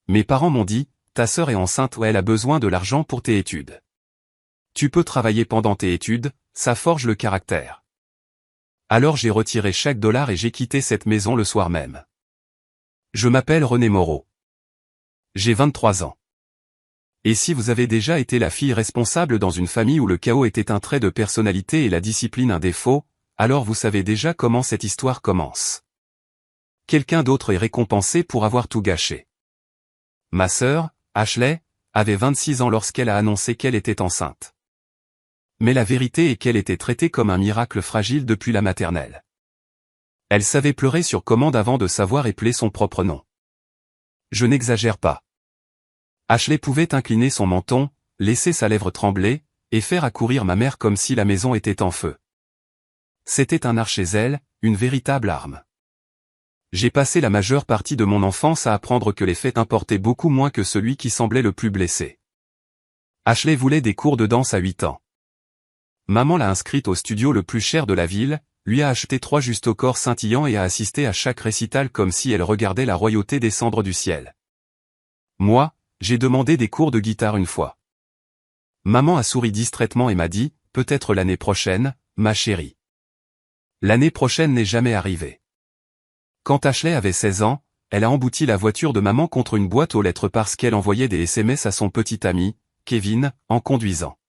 Mes parents m'ont dit, ta sœur est enceinte ou elle a besoin de l'argent pour tes études. Tu peux travailler pendant tes études, ça forge le caractère. Alors j'ai retiré chaque dollar et j'ai quitté cette maison le soir même. Je m'appelle René Moreau. J'ai 23 ans. Et si vous avez déjà été la fille responsable dans une famille où le chaos était un trait de personnalité et la discipline un défaut, alors vous savez déjà comment cette histoire commence. Quelqu'un d'autre est récompensé pour avoir tout gâché. Ma sœur, Ashley, avait 26 ans lorsqu'elle a annoncé qu'elle était enceinte. Mais la vérité est qu'elle était traitée comme un miracle fragile depuis la maternelle. Elle savait pleurer sur commande avant de savoir épeler son propre nom. Je n'exagère pas. Ashley pouvait incliner son menton, laisser sa lèvre trembler, et faire accourir ma mère comme si la maison était en feu. C'était un art chez elle, une véritable arme. J'ai passé la majeure partie de mon enfance à apprendre que les faits importaient beaucoup moins que celui qui semblait le plus blessé. Ashley voulait des cours de danse à 8 ans. Maman l'a inscrite au studio le plus cher de la ville, lui a acheté 3 juste-au-corps scintillants et a assisté à chaque récital comme si elle regardait la royauté descendre du ciel. Moi, j'ai demandé des cours de guitare une fois. Maman a souri distraitement et m'a dit, peut-être l'année prochaine, ma chérie. L'année prochaine n'est jamais arrivée. Quand Ashley avait 16 ans, elle a embouti la voiture de maman contre une boîte aux lettres parce qu'elle envoyait des SMS à son petit ami, Kevin, en conduisant.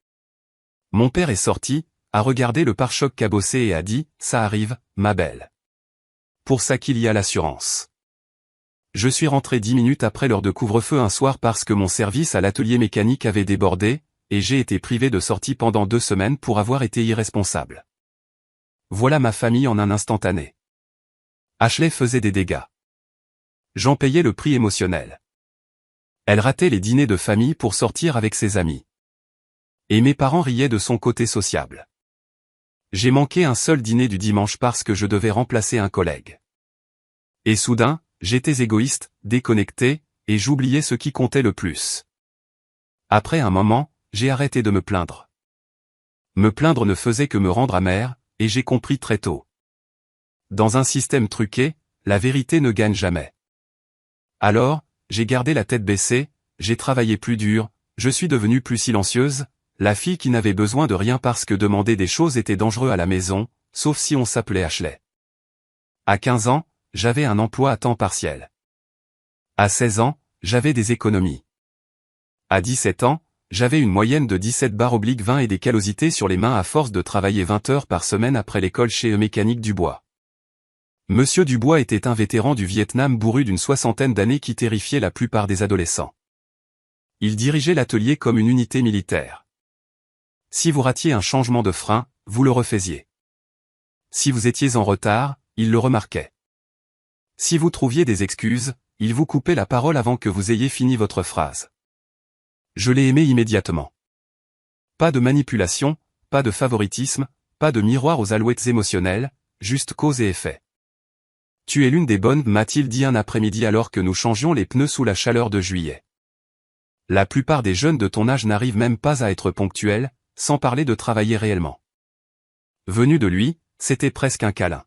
Mon père est sorti, a regardé le pare-choc cabossé et a dit, ça arrive, ma belle. Pour ça qu'il y a l'assurance. Je suis rentré 10 minutes après l'heure de couvre-feu un soir parce que mon service à l'atelier mécanique avait débordé, et j'ai été privé de sortie pendant 2 semaines pour avoir été irresponsable. Voilà ma famille en un instantané. Ashley faisait des dégâts. J'en payais le prix émotionnel. Elle ratait les dîners de famille pour sortir avec ses amis. Et mes parents riaient de son côté sociable. J'ai manqué un seul dîner du dimanche parce que je devais remplacer un collègue. Et soudain, j'étais égoïste, déconnecté, et j'oubliais ce qui comptait le plus. Après un moment, j'ai arrêté de me plaindre. Me plaindre ne faisait que me rendre amer, et j'ai compris très tôt. Dans un système truqué, la vérité ne gagne jamais. Alors, j'ai gardé la tête baissée, j'ai travaillé plus dur, je suis devenue plus silencieuse, la fille qui n'avait besoin de rien parce que demander des choses était dangereux à la maison, sauf si on s'appelait Ashley. À 15 ans, j'avais un emploi à temps partiel. À 16 ans, j'avais des économies. À 17 ans, j'avais une moyenne de 17/20 et des callosités sur les mains à force de travailler 20 heures par semaine après l'école chez Mécanique Dubois. Monsieur Dubois était un vétéran du Vietnam bourru d'une 60aine d'années qui terrifiait la plupart des adolescents. Il dirigeait l'atelier comme une unité militaire. Si vous ratiez un changement de frein, vous le refaisiez. Si vous étiez en retard, il le remarquait. Si vous trouviez des excuses, il vous coupait la parole avant que vous ayez fini votre phrase. Je l'ai aimé immédiatement. Pas de manipulation, pas de favoritisme, pas de miroir aux alouettes émotionnelles, juste cause et effet. Tu es l'une des bonnes, m'a-t-il dit un après-midi alors que nous changions les pneus sous la chaleur de juillet. La plupart des jeunes de ton âge n'arrivent même pas à être ponctuels, sans parler de travailler réellement. Venu de lui, c'était presque un câlin.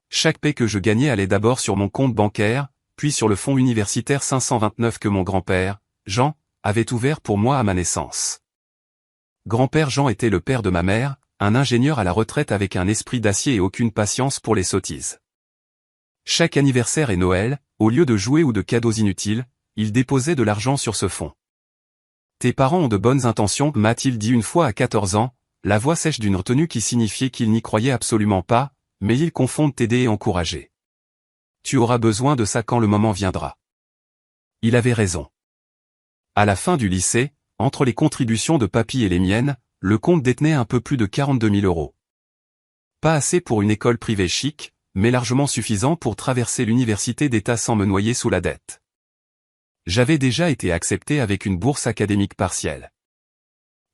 Chaque paie que je gagnais allait d'abord sur mon compte bancaire, puis sur le fonds universitaire 529 que mon grand-père, Jean, avait ouvert pour moi à ma naissance. Grand-père Jean était le père de ma mère, un ingénieur à la retraite avec un esprit d'acier et aucune patience pour les sottises. Chaque anniversaire et Noël, au lieu de jouets ou de cadeaux inutiles, il déposait de l'argent sur ce fonds. Tes parents ont de bonnes intentions, m'a-t-il dit une fois à 14 ans, la voix sèche d'une retenue qui signifiait qu'il n'y croyait absolument pas, mais ils confondent t'aider et encourager. Tu auras besoin de ça quand le moment viendra. Il avait raison. À la fin du lycée, entre les contributions de papy et les miennes, le compte détenait un peu plus de 42 000 euros. Pas assez pour une école privée chic, mais largement suffisant pour traverser l'université d'État sans me noyer sous la dette. J'avais déjà été accepté avec une bourse académique partielle.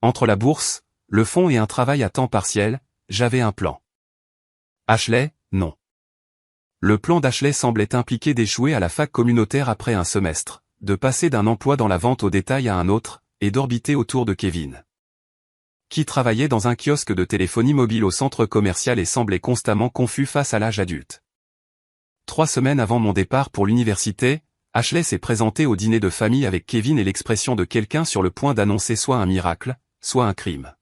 Entre la bourse, le fonds et un travail à temps partiel, j'avais un plan. Ashley, non. Le plan d'Ashley semblait impliquer d'échouer à la fac communautaire après un semestre, de passer d'un emploi dans la vente au détail à un autre, et d'orbiter autour de Kevin. Qui travaillait dans un kiosque de téléphonie mobile au centre commercial et semblait constamment confus face à l'âge adulte. 3 semaines avant mon départ pour l'université, Ashley s'est présentée au dîner de famille avec Kevin et l'expression de quelqu'un sur le point d'annoncer soit un miracle, soit un crime.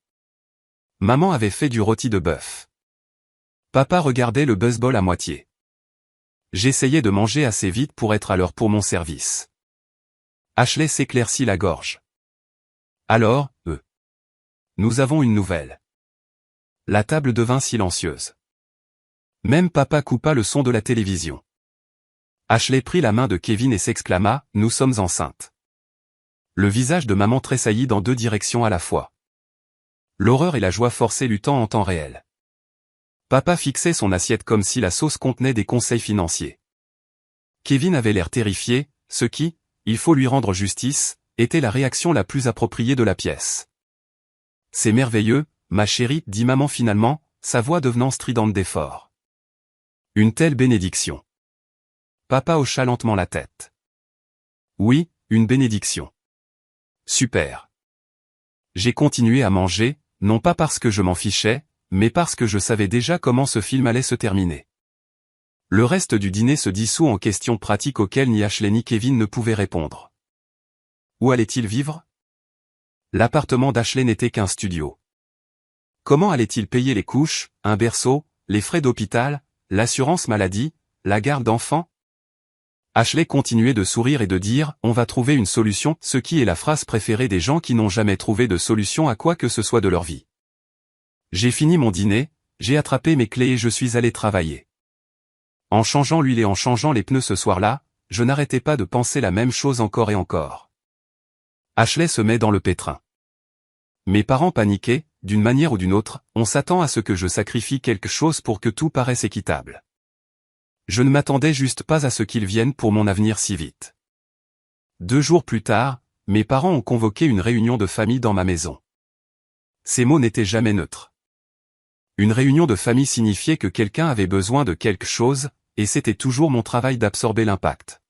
Maman avait fait du rôti de bœuf. Papa regardait le baseball à moitié. J'essayais de manger assez vite pour être à l'heure pour mon service. Ashley s'éclaircit la gorge. Alors, nous avons une nouvelle. La table devint silencieuse. Même papa coupa le son de la télévision. Ashley prit la main de Kevin et s'exclama, « Nous sommes enceintes ». Le visage de maman tressaillit dans deux directions à la fois. L'horreur et la joie forcée luttant en temps réel. Papa fixait son assiette comme si la sauce contenait des conseils financiers. Kevin avait l'air terrifié, ce qui, il faut lui rendre justice, était la réaction la plus appropriée de la pièce. « C'est merveilleux, ma chérie, dit maman finalement, sa voix devenant stridente d'effort. Une telle bénédiction. Papa hocha lentement la tête. Oui, une bénédiction. Super. J'ai continué à manger, non pas parce que je m'en fichais, mais parce que je savais déjà comment ce film allait se terminer. Le reste du dîner se dissout en questions pratiques auxquelles ni Ashley ni Kevin ne pouvaient répondre. Où allait-il vivre? L'appartement d'Ashley n'était qu'un studio. Comment allait-il payer les couches, un berceau, les frais d'hôpital, l'assurance maladie, la garde d'enfants? Ashley continuait de sourire et de dire « On va trouver une solution », ce qui est la phrase préférée des gens qui n'ont jamais trouvé de solution à quoi que ce soit de leur vie. J'ai fini mon dîner, j'ai attrapé mes clés et je suis allé travailler. En changeant l'huile et en changeant les pneus ce soir-là, je n'arrêtais pas de penser la même chose encore et encore. Ashley se met dans le pétrin. Mes parents paniquaient, d'une manière ou d'une autre, on s'attend à ce que je sacrifie quelque chose pour que tout paraisse équitable. Je ne m'attendais juste pas à ce qu'ils viennent pour mon avenir si vite. 2 jours plus tard, mes parents ont convoqué une réunion de famille dans ma maison. Ces mots n'étaient jamais neutres. Une réunion de famille signifiait que quelqu'un avait besoin de quelque chose, et c'était toujours mon travail d'absorber l'impact.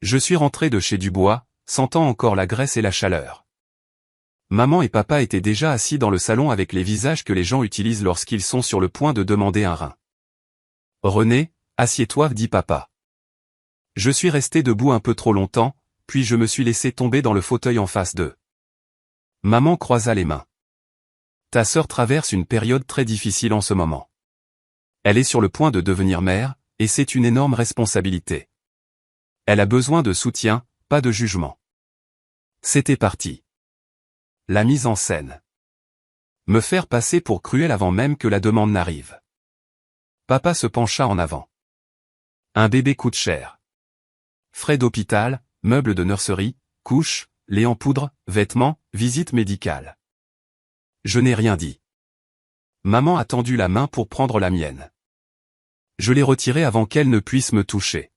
Je suis rentré de chez Dubois, sentant encore la graisse et la chaleur. Maman et papa étaient déjà assis dans le salon avec les visages que les gens utilisent lorsqu'ils sont sur le point de demander un rein. « René, assieds-toi » dit papa. Je suis resté debout un peu trop longtemps, puis je me suis laissé tomber dans le fauteuil en face d'eux. Maman croisa les mains. Ta sœur traverse une période très difficile en ce moment. Elle est sur le point de devenir mère, et c'est une énorme responsabilité. Elle a besoin de soutien, pas de jugement. C'était parti. La mise en scène. Me faire passer pour cruel avant même que la demande n'arrive. Papa se pencha en avant. Un bébé coûte cher. Frais d'hôpital, meubles de nurserie, couches, lait en poudre, vêtements, visite médicale. Je n'ai rien dit. Maman a tendu la main pour prendre la mienne. Je l'ai retirée avant qu'elle ne puisse me toucher.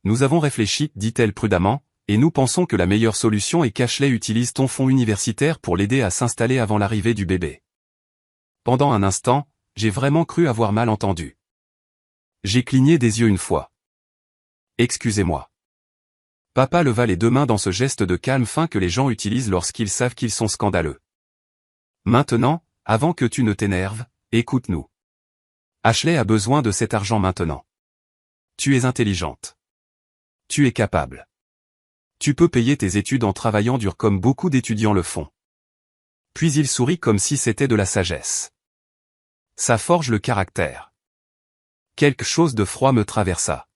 Nous avons réfléchi, dit-elle prudemment, et nous pensons que la meilleure solution est qu'Ashley utilise ton fonds universitaire pour l'aider à s'installer avant l'arrivée du bébé. Pendant un instant, j'ai vraiment cru avoir mal entendu. J'ai cligné des yeux une fois. Excusez-moi. Papa leva les 2 mains dans ce geste de calme fin que les gens utilisent lorsqu'ils savent qu'ils sont scandaleux. Maintenant, avant que tu ne t'énerves, écoute-nous. Ashley a besoin de cet argent maintenant. Tu es intelligente. Tu es capable. Tu peux payer tes études en travaillant dur comme beaucoup d'étudiants le font. Puis il sourit comme si c'était de la sagesse. Ça forge le caractère. Quelque chose de froid me traversa.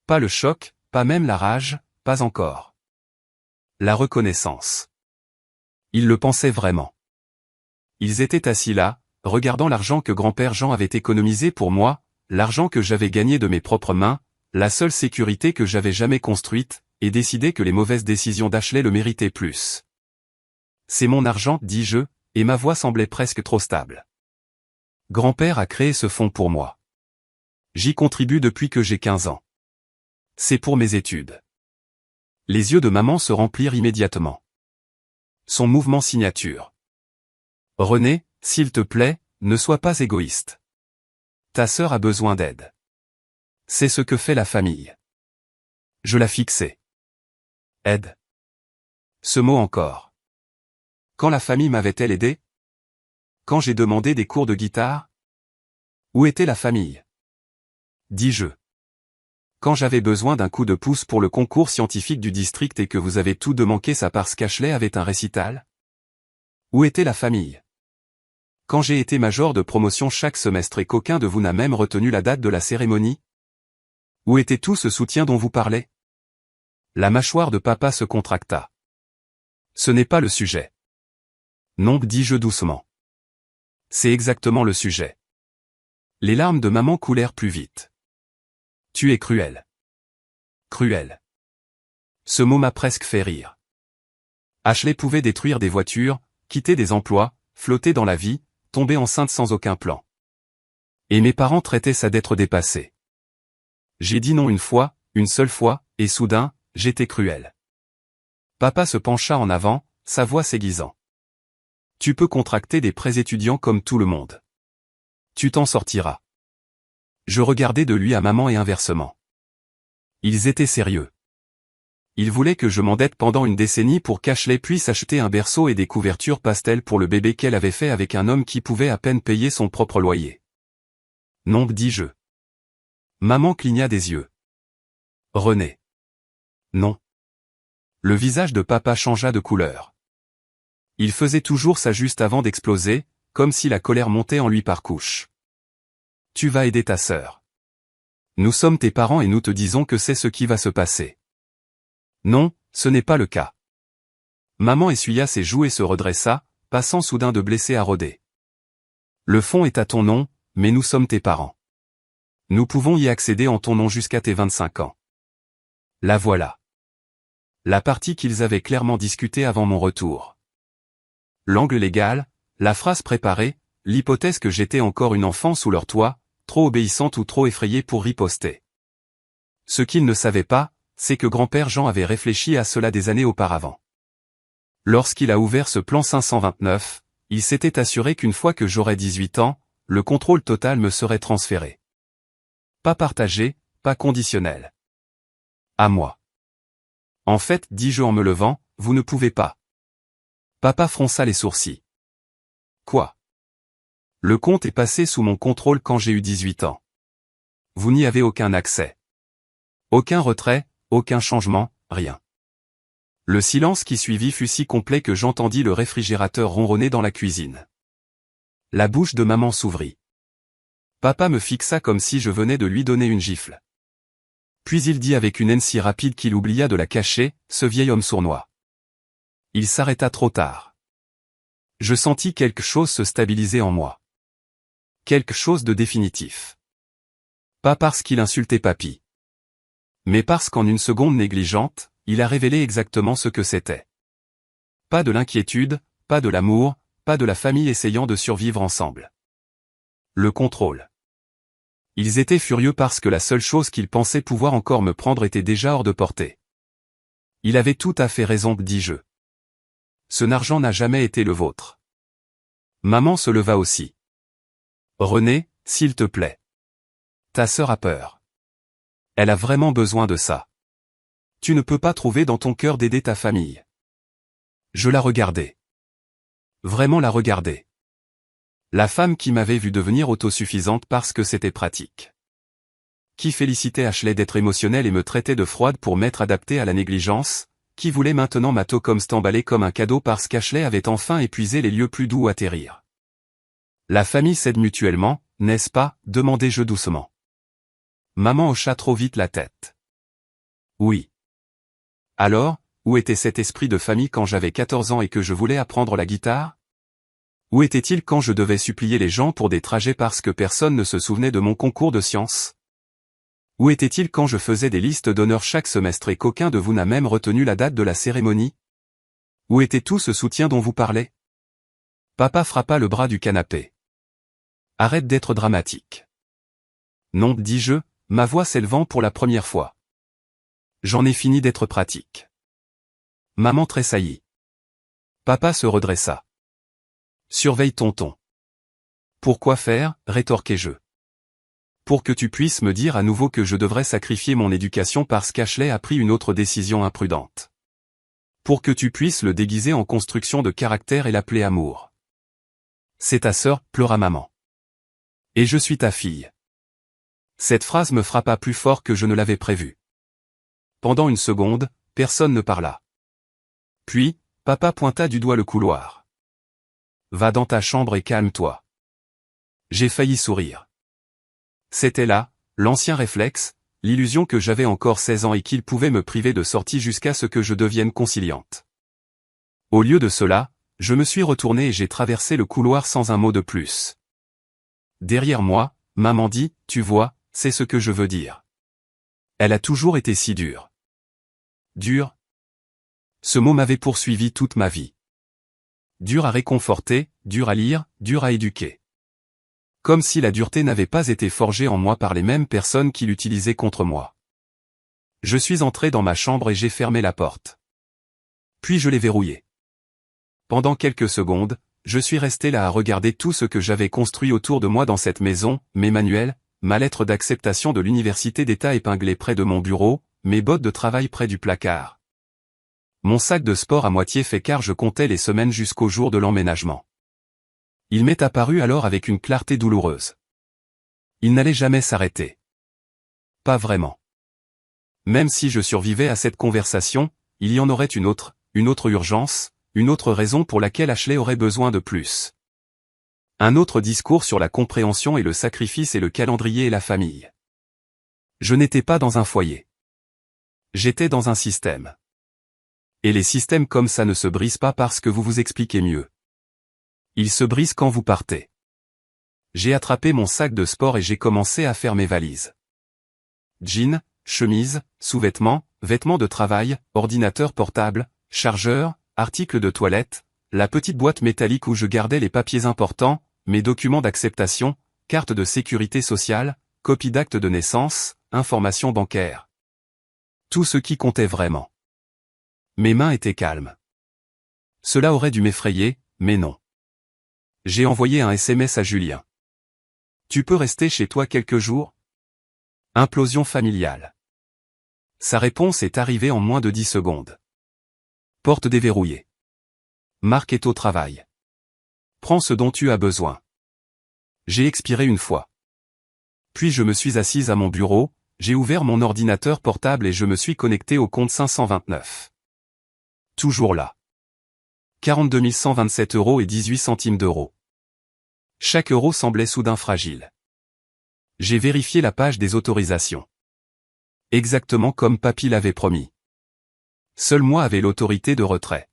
Pas le choc, pas même la rage, pas encore. La reconnaissance. Il le pensait vraiment. Ils étaient assis là, regardant l'argent que grand-père Jean avait économisé pour moi, l'argent que j'avais gagné de mes propres mains, la seule sécurité que j'avais jamais construite, et décidaient que les mauvaises décisions d'Ashley le méritaient plus. C'est mon argent, dis-je, et ma voix semblait presque trop stable. Grand-père a créé ce fonds pour moi. J'y contribue depuis que j'ai 15 ans. C'est pour mes études. Les yeux de maman se remplirent immédiatement. Son mouvement signature. René, s'il te plaît, ne sois pas égoïste. Ta sœur a besoin d'aide. C'est ce que fait la famille. Je la fixais. Aide. Ce mot encore. Quand la famille m'avait-elle aidé? Quand j'ai demandé des cours de guitare? Où était la famille? Dis-je. quand j'avais besoin d'un coup de pouce pour le concours scientifique du district et que vous avez tout de manquer ça parce qu'Ashley avait un récital? Où était la famille? Quand j'ai été major de promotion chaque semestre et qu'aucun de vous n'a même retenu la date de la cérémonie? Où était tout ce soutien dont vous parlez? La mâchoire de papa se contracta. Ce n'est pas le sujet. Non, dis-je doucement. C'est exactement le sujet. Les larmes de maman coulèrent plus vite. Tu es cruel. Cruel. Ce mot m'a presque fait rire. Ashley pouvait détruire des voitures, quitter des emplois, flotter dans la vie, tomber enceinte sans aucun plan. Et mes parents traitaient ça d'être dépassé. J'ai dit non une fois, une seule fois, et soudain, j'étais cruel. Papa se pencha en avant, sa voix s'aiguisant. Tu peux contracter des prêts étudiants comme tout le monde. Tu t'en sortiras. Je regardais de lui à maman et inversement. Ils étaient sérieux. Ils voulaient que je m'endette pendant une décennie pour qu'Ashley puisse acheter un berceau et des couvertures pastel pour le bébé qu'elle avait fait avec un homme qui pouvait à peine payer son propre loyer. Non, dis-je. Maman cligna des yeux. René. Non. Le visage de papa changea de couleur. Il faisait toujours ça juste avant d'exploser, comme si la colère montait en lui par couches. Tu vas aider ta sœur. Nous sommes tes parents et nous te disons que c'est ce qui va se passer. Non, ce n'est pas le cas. Maman essuya ses joues et se redressa, passant soudain de blessé à rôder. Le fonds est à ton nom, mais nous sommes tes parents. Nous pouvons y accéder en ton nom jusqu'à tes 25 ans. La voilà. La partie qu'ils avaient clairement discutée avant mon retour. L'angle légal, la phrase préparée, l'hypothèse que j'étais encore une enfant sous leur toit, trop obéissante ou trop effrayée pour riposter. Ce qu'ils ne savaient pas, c'est que grand-père Jean avait réfléchi à cela des années auparavant. Lorsqu'il a ouvert ce plan 529, il s'était assuré qu'une fois que j'aurais 18 ans, le contrôle total me serait transféré. Pas partagé, pas conditionnel. À moi. En fait, dis-je en me levant, vous ne pouvez pas. Papa fronça les sourcils. Quoi? Le compte est passé sous mon contrôle quand j'ai eu 18 ans. Vous n'y avez aucun accès. Aucun retrait, aucun changement, rien. Le silence qui suivit fut si complet que j'entendis le réfrigérateur ronronner dans la cuisine. La bouche de maman s'ouvrit. Papa me fixa comme si je venais de lui donner une gifle. Puis il dit avec une haine si rapide qu'il oublia de la cacher, ce vieil homme sournois. Il s'arrêta trop tard. Je sentis quelque chose se stabiliser en moi. Quelque chose de définitif. Pas parce qu'il insultait papy. Mais parce qu'en une seconde négligente, il a révélé exactement ce que c'était. Pas de l'inquiétude, pas de l'amour, pas de la famille essayant de survivre ensemble. Le contrôle. Ils étaient furieux parce que la seule chose qu'ils pensaient pouvoir encore me prendre était déjà hors de portée. Il avait tout à fait raison, dis-je. Ce argent n'a jamais été le vôtre. Maman se leva aussi. René, s'il te plaît. Ta sœur a peur. Elle a vraiment besoin de ça. Tu ne peux pas trouver dans ton cœur d'aider ta famille. Je la regardais. Vraiment la regardais. La femme qui m'avait vu devenir autosuffisante parce que c'était pratique. Qui félicitait Ashley d'être émotionnelle et me traitait de froide pour m'être adaptée à la négligence, qui voulait maintenant m'attendre comme s'emballer comme un cadeau parce qu'Ashley avait enfin épuisé les lieux plus doux où atterrir. La famille s'aide mutuellement, n'est-ce pas, demandai-je doucement. Maman hocha trop vite la tête. Oui. Alors, où était cet esprit de famille quand j'avais 14 ans et que je voulais apprendre la guitare? Où était-il quand je devais supplier les gens pour des trajets parce que personne ne se souvenait de mon concours de sciences? Où était-il quand je faisais des listes d'honneur chaque semestre et qu'aucun de vous n'a même retenu la date de la cérémonie? Où était tout ce soutien dont vous parlez? Papa frappa le bras du canapé. Arrête d'être dramatique. Non, dis-je, ma voix s'élevant pour la première fois. J'en ai fini d'être pratique. Maman tressaillit. Papa se redressa. Surveille ton ton. Pourquoi faire, rétorquai-je. Pour que tu puisses me dire à nouveau que je devrais sacrifier mon éducation parce qu'Ashley a pris une autre décision imprudente. Pour que tu puisses le déguiser en construction de caractère et l'appeler amour. C'est ta sœur, pleura maman. Et je suis ta fille. Cette phrase me frappa plus fort que je ne l'avais prévu. Pendant une seconde, personne ne parla. Puis, papa pointa du doigt le couloir. Va dans ta chambre et calme-toi. J'ai failli sourire. C'était là, l'ancien réflexe, l'illusion que j'avais encore 16 ans et qu'il pouvait me priver de sortie jusqu'à ce que je devienne conciliante. Au lieu de cela, je me suis retourné et j'ai traversé le couloir sans un mot de plus. Derrière moi, maman dit, tu vois, c'est ce que je veux dire. Elle a toujours été si dure. Dure? Ce mot m'avait poursuivi toute ma vie. Dur à réconforter, dur à lire, dur à éduquer. Comme si la dureté n'avait pas été forgée en moi par les mêmes personnes qui l'utilisaient contre moi. Je suis entré dans ma chambre et j'ai fermé la porte. Puis je l'ai verrouillée. Pendant quelques secondes, je suis resté là à regarder tout ce que j'avais construit autour de moi dans cette maison, mes manuels, ma lettre d'acceptation de l'université d'État épinglée près de mon bureau, mes bottes de travail près du placard. Mon sac de sport à moitié fait car je comptais les semaines jusqu'au jour de l'emménagement. Il m'est apparu alors avec une clarté douloureuse. Il n'allait jamais s'arrêter. Pas vraiment. Même si je survivais à cette conversation, il y en aurait une autre urgence, une autre raison pour laquelle Ashley aurait besoin de plus. Un autre discours sur la compréhension et le sacrifice et le calendrier et la famille. Je n'étais pas dans un foyer. J'étais dans un système. Et les systèmes comme ça ne se brisent pas parce que vous vous expliquez mieux. Ils se brisent quand vous partez. J'ai attrapé mon sac de sport et j'ai commencé à faire mes valises. Jeans, chemise, sous-vêtements, vêtements de travail, ordinateur portable, chargeur, articles de toilette, la petite boîte métallique où je gardais les papiers importants, mes documents d'acceptation, carte de sécurité sociale, copie d'acte de naissance, informations bancaires. Tout ce qui comptait vraiment. Mes mains étaient calmes. Cela aurait dû m'effrayer, mais non. J'ai envoyé un SMS à Julien. Tu peux rester chez toi quelques jours? Implosion familiale. Sa réponse est arrivée en moins de 10 secondes. Porte déverrouillée. Marc est au travail. Prends ce dont tu as besoin. J'ai expiré une fois. Puis je me suis assise à mon bureau, j'ai ouvert mon ordinateur portable et je me suis connecté au compte 529. Toujours là. 42 127 € et 18 centimes d'euros. Chaque euro semblait soudain fragile. J'ai vérifié la page des autorisations. Exactement comme papy l'avait promis. Seul moi avais l'autorité de retrait.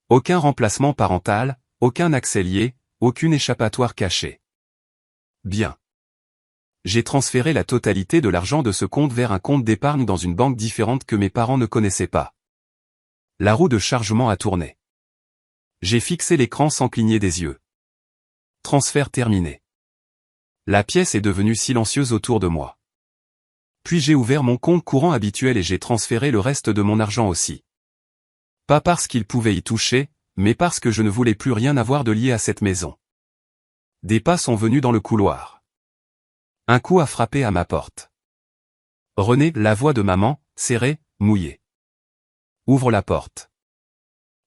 Aucun remplacement parental, aucun accès lié, aucune échappatoire cachée. Bien. J'ai transféré la totalité de l'argent de ce compte vers un compte d'épargne dans une banque différente que mes parents ne connaissaient pas. La roue de chargement a tourné. J'ai fixé l'écran sans cligner des yeux. Transfert terminé. La pièce est devenue silencieuse autour de moi. Puis j'ai ouvert mon compte courant habituel et j'ai transféré le reste de mon argent aussi. Pas parce qu'il pouvait y toucher, mais parce que je ne voulais plus rien avoir de lié à cette maison. Des pas sont venus dans le couloir. Un coup a frappé à ma porte. René, la voix de maman, serrée, mouillée. Ouvre la porte.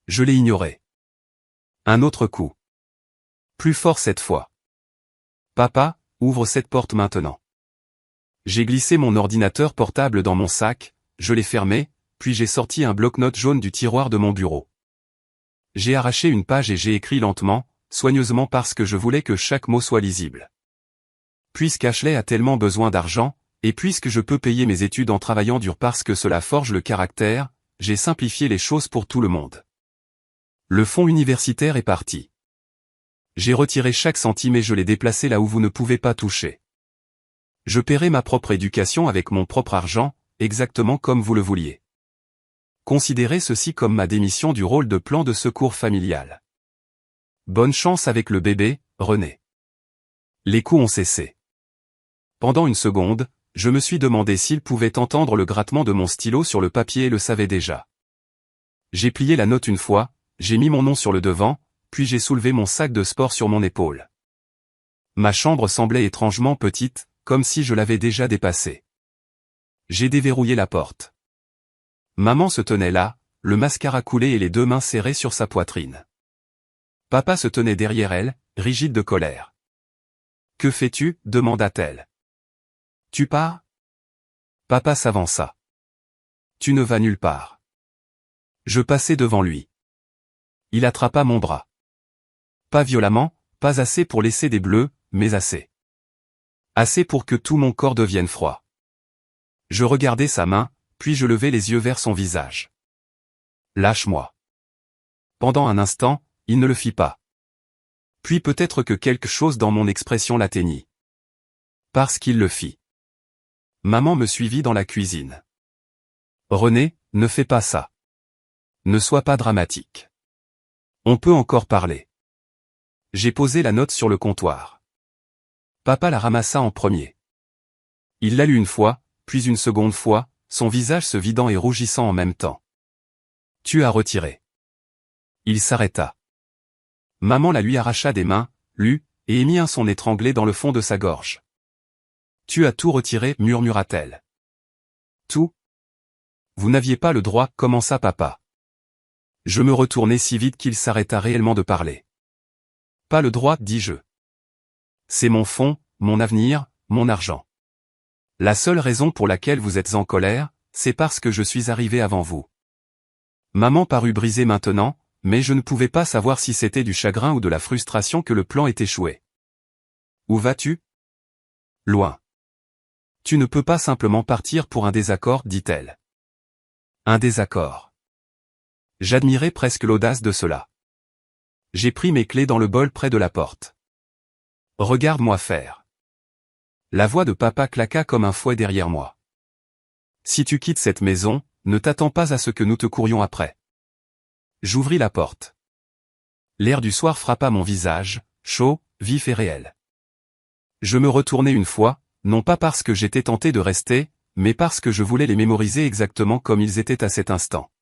Je l'ai ignoré. Un autre coup. Plus fort cette fois. Papa, ouvre cette porte maintenant. J'ai glissé mon ordinateur portable dans mon sac, je l'ai fermé, puis j'ai sorti un bloc-notes jaune du tiroir de mon bureau. J'ai arraché une page et j'ai écrit lentement, soigneusement parce que je voulais que chaque mot soit lisible. Puisqu'Ashley a tellement besoin d'argent, et puisque je peux payer mes études en travaillant dur parce que cela forge le caractère, j'ai simplifié les choses pour tout le monde. Le fonds universitaire est parti. J'ai retiré chaque centime et je l'ai déplacé là où vous ne pouvez pas toucher. Je paierai ma propre éducation avec mon propre argent, exactement comme vous le vouliez. Considérez ceci comme ma démission du rôle de plan de secours familial. Bonne chance avec le bébé, René. Les coups ont cessé. Pendant une seconde, je me suis demandé s'il pouvait entendre le grattement de mon stylo sur le papier et le savait déjà. J'ai plié la note une fois, j'ai mis mon nom sur le devant, puis j'ai soulevé mon sac de sport sur mon épaule. Ma chambre semblait étrangement petite, comme si je l'avais déjà dépassée. J'ai déverrouillé la porte. Maman se tenait là, le mascara coulé et les deux mains serrées sur sa poitrine. Papa se tenait derrière elle, rigide de colère. « Que fais-tu » demanda-t-elle. Tu pars? Papa s'avança. Tu ne vas nulle part. Je passai devant lui. Il attrapa mon bras. Pas violemment, pas assez pour laisser des bleus, mais assez. Assez pour que tout mon corps devienne froid. Je regardai sa main, puis je levai les yeux vers son visage. Lâche-moi. Pendant un instant, il ne le fit pas. Puis peut-être que quelque chose dans mon expression l'atteignit. Parce qu'il le fit. Maman me suivit dans la cuisine. René, ne fais pas ça. Ne sois pas dramatique. On peut encore parler. J'ai posé la note sur le comptoir. Papa la ramassa en premier. Il la lut une fois, puis une seconde fois, son visage se vidant et rougissant en même temps. Tu as retiré. Il s'arrêta. Maman la lui arracha des mains, lut, et émit un son étranglé dans le fond de sa gorge. Tu as tout retiré, murmura-t-elle. Tout? Vous n'aviez pas le droit, commença papa. Je me retournai si vite qu'il s'arrêta réellement de parler. Pas le droit, dis-je. C'est mon fonds, mon avenir, mon argent. La seule raison pour laquelle vous êtes en colère, c'est parce que je suis arrivé avant vous. Maman parut brisée maintenant, mais je ne pouvais pas savoir si c'était du chagrin ou de la frustration que le plan ait échoué. Où vas-tu? Loin. Tu ne peux pas simplement partir pour un désaccord, dit-elle. Un désaccord. J'admirais presque l'audace de cela. J'ai pris mes clés dans le bol près de la porte. Regarde-moi faire. La voix de papa claqua comme un fouet derrière moi. Si tu quittes cette maison, ne t'attends pas à ce que nous te courions après. J'ouvris la porte. L'air du soir frappa mon visage, chaud, vif et réel. Je me retournai une fois, non pas parce que j'étais tenté de rester, mais parce que je voulais les mémoriser exactement comme ils étaient à cet instant.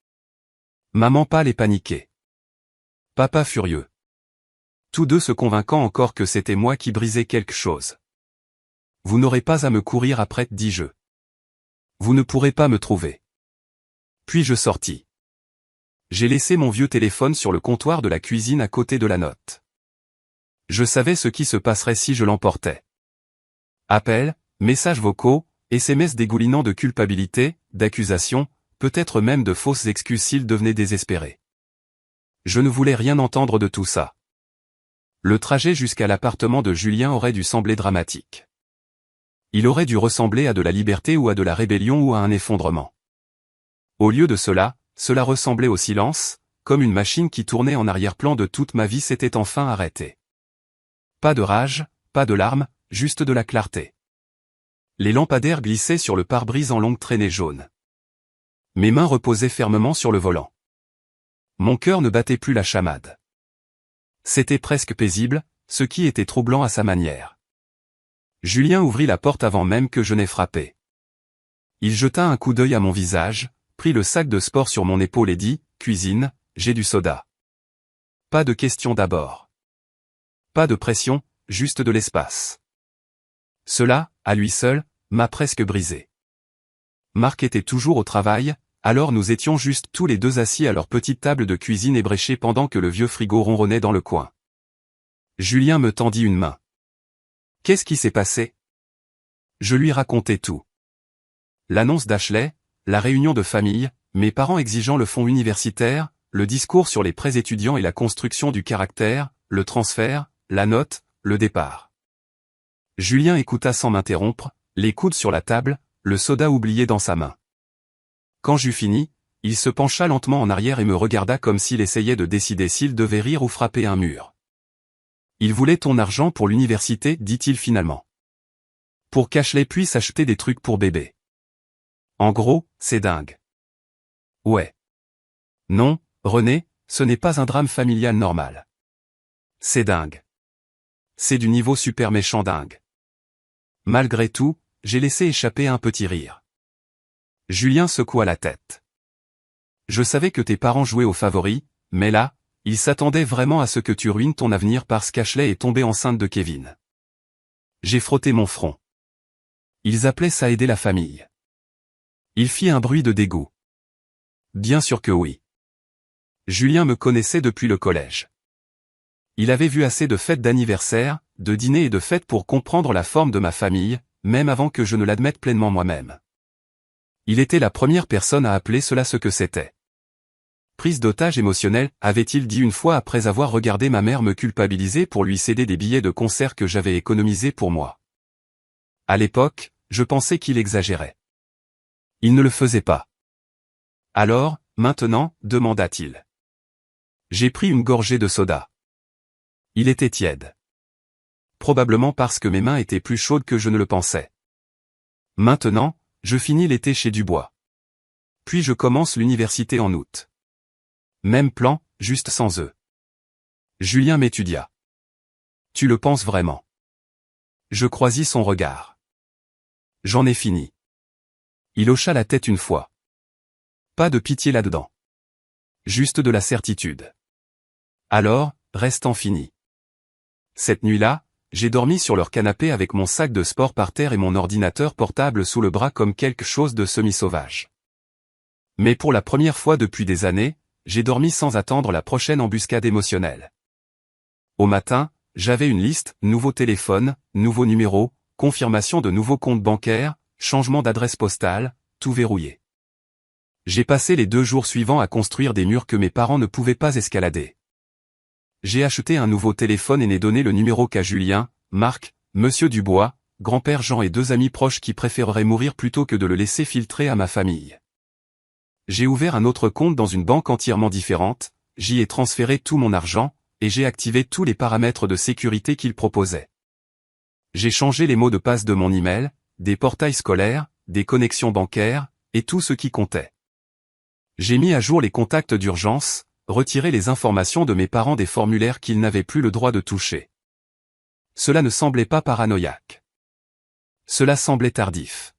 Maman pâle et paniquée. Papa furieux. Tous deux se convainquant encore que c'était moi qui brisais quelque chose. Vous n'aurez pas à me courir après, dis-je. Vous ne pourrez pas me trouver. Puis je sortis. J'ai laissé mon vieux téléphone sur le comptoir de la cuisine à côté de la note. Je savais ce qui se passerait si je l'emportais. Appels, messages vocaux, SMS dégoulinant de culpabilité, d'accusations, peut-être même de fausses excuses s'il devenait désespéré. Je ne voulais rien entendre de tout ça. Le trajet jusqu'à l'appartement de Julien aurait dû sembler dramatique. Il aurait dû ressembler à de la liberté ou à de la rébellion ou à un effondrement. Au lieu de cela, cela ressemblait au silence, comme une machine qui tournait en arrière-plan de toute ma vie s'était enfin arrêtée. Pas de rage, pas de larmes, juste de la clarté. Les lampadaires glissaient sur le pare-brise en longues traînées jaunes. Mes mains reposaient fermement sur le volant. Mon cœur ne battait plus la chamade. C'était presque paisible, ce qui était troublant à sa manière. Julien ouvrit la porte avant même que je n'aie frappé. Il jeta un coup d'œil à mon visage, prit le sac de sport sur mon épaule et dit, « Cuisine, j'ai du soda. » Pas de question d'abord. Pas de pression, juste de l'espace. Cela, à lui seul, m'a presque brisé. Marc était toujours au travail, alors nous étions juste tous les deux assis à leur petite table de cuisine ébréchée pendant que le vieux frigo ronronnait dans le coin. Julien me tendit une main. Qu'est-ce qui s'est passé? Je lui racontai tout. L'annonce d'Ashley, la réunion de famille, mes parents exigeant le fonds universitaire, le discours sur les prêts étudiants et la construction du caractère, le transfert, la note, le départ. Julien écouta sans m'interrompre, les coudes sur la table, le soda oublié dans sa main. Quand j'eus fini, il se pencha lentement en arrière et me regarda comme s'il essayait de décider s'il devait rire ou frapper un mur. Il voulait ton argent pour l'université, dit-il finalement. Pour qu'Ashley puisse acheter des trucs pour bébé. En gros, c'est dingue. Ouais. Non, René, ce n'est pas un drame familial normal. C'est dingue. C'est du niveau super méchant dingue. Malgré tout, j'ai laissé échapper un petit rire. Julien secoua la tête. Je savais que tes parents jouaient aux favoris, mais là, ils s'attendaient vraiment à ce que tu ruines ton avenir parce qu'Ashley est tombée enceinte de Kevin. J'ai frotté mon front. Ils appelaient ça aider la famille. Il fit un bruit de dégoût. Bien sûr que oui. Julien me connaissait depuis le collège. Il avait vu assez de fêtes d'anniversaire, de dîners et de fêtes pour comprendre la forme de ma famille, même avant que je ne l'admette pleinement moi-même. Il était la première personne à appeler cela ce que c'était. Prise d'otage émotionnelle, avait-il dit une fois après avoir regardé ma mère me culpabiliser pour lui céder des billets de concert que j'avais économisés pour moi. À l'époque, je pensais qu'il exagérait. Il ne le faisait pas. Alors, maintenant, demanda-t-il. J'ai pris une gorgée de soda. Il était tiède. Probablement parce que mes mains étaient plus chaudes que je ne le pensais. Maintenant, je finis l'été chez Dubois. Puis je commence l'université en août. Même plan, juste sans eux. Julien m'étudia. Tu le penses vraiment? Je croisis son regard. J'en ai fini. Il hocha la tête une fois. Pas de pitié là-dedans. Juste de la certitude. Alors, restant fini. Cette nuit-là, j'ai dormi sur leur canapé avec mon sac de sport par terre et mon ordinateur portable sous le bras comme quelque chose de semi-sauvage. Mais pour la première fois depuis des années, j'ai dormi sans attendre la prochaine embuscade émotionnelle. Au matin, j'avais une liste, nouveau téléphone, nouveau numéro, confirmation de nouveaux comptes bancaires, changement d'adresse postale, tout verrouillé. J'ai passé les 2 jours suivants à construire des murs que mes parents ne pouvaient pas escalader. J'ai acheté un nouveau téléphone et n'ai donné le numéro qu'à Julien, Marc, Monsieur Dubois, grand-père Jean et 2 amis proches qui préféreraient mourir plutôt que de le laisser filtrer à ma famille. J'ai ouvert un autre compte dans une banque entièrement différente, j'y ai transféré tout mon argent, et j'ai activé tous les paramètres de sécurité qu'il proposait. J'ai changé les mots de passe de mon email, des portails scolaires, des connexions bancaires, et tout ce qui comptait. J'ai mis à jour les contacts d'urgence, retiré les informations de mes parents des formulaires qu'ils n'avaient plus le droit de toucher. Cela ne semblait pas paranoïaque. Cela semblait tardif.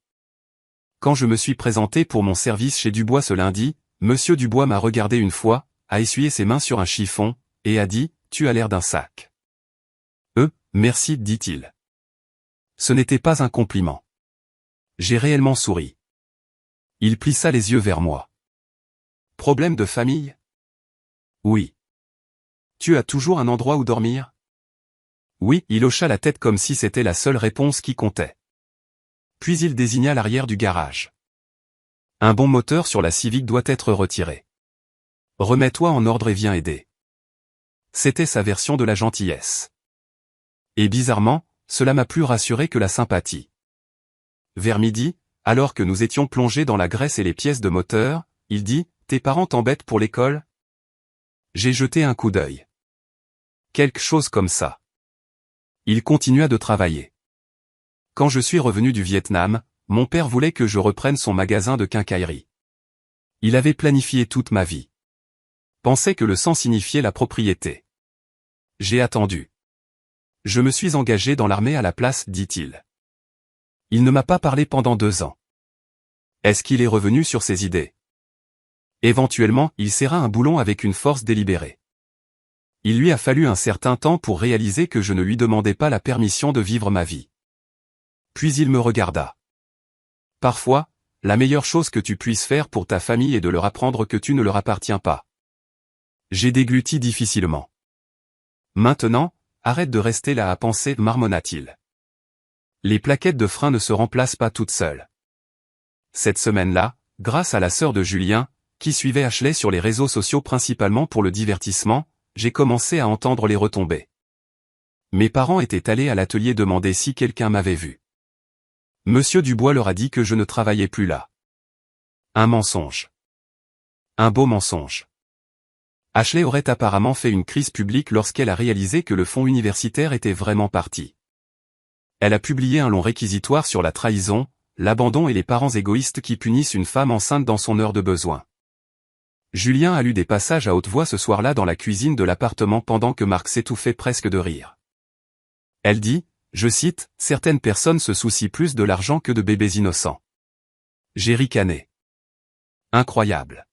Quand je me suis présenté pour mon service chez Dubois ce lundi, Monsieur Dubois m'a regardé une fois, a essuyé ses mains sur un chiffon, et a dit, « Tu as l'air d'un sac. » Merci, dit-il. Ce n'était pas un compliment. J'ai réellement souri. Il plissa les yeux vers moi. Problème de famille? Oui. Tu as toujours un endroit où dormir? Oui, il hocha la tête comme si c'était la seule réponse qui comptait. Puis il désigna l'arrière du garage. Un bon moteur sur la Civic doit être retiré. Remets-toi en ordre et viens aider. C'était sa version de la gentillesse. Et bizarrement, cela m'a plus rassuré que la sympathie. Vers midi, alors que nous étions plongés dans la graisse et les pièces de moteur, il dit, « Tes parents t'embêtent pour l'école ?» J'ai jeté un coup d'œil. Quelque chose comme ça. Il continua de travailler. Quand je suis revenu du Vietnam, mon père voulait que je reprenne son magasin de quincaillerie. Il avait planifié toute ma vie. Pensait que le sang signifiait la propriété. J'ai attendu. Je me suis engagé dans l'armée à la place, dit-il. Il ne m'a pas parlé pendant 2 ans. Est-ce qu'il est revenu sur ses idées? Éventuellement, il serra un boulon avec une force délibérée. Il lui a fallu un certain temps pour réaliser que je ne lui demandais pas la permission de vivre ma vie. Puis il me regarda. Parfois, la meilleure chose que tu puisses faire pour ta famille est de leur apprendre que tu ne leur appartiens pas. J'ai dégluti difficilement. Maintenant, arrête de rester là à penser, marmonna-t-il. Les plaquettes de frein ne se remplacent pas toutes seules. Cette semaine-là, grâce à la sœur de Julien, qui suivait Ashley sur les réseaux sociaux principalement pour le divertissement, j'ai commencé à entendre les retombées. Mes parents étaient allés à l'atelier demander si quelqu'un m'avait vu. Monsieur Dubois leur a dit que je ne travaillais plus là. Un mensonge. Un beau mensonge. Ashley aurait apparemment fait une crise publique lorsqu'elle a réalisé que le fonds universitaire était vraiment parti. Elle a publié un long réquisitoire sur la trahison, l'abandon et les parents égoïstes qui punissent une femme enceinte dans son heure de besoin. Julien a lu des passages à haute voix ce soir-là dans la cuisine de l'appartement pendant que Marc s'étouffait presque de rire. Elle dit, je cite, « Certaines personnes se soucient plus de l'argent que de bébés innocents. » J'ai ricané. Incroyable.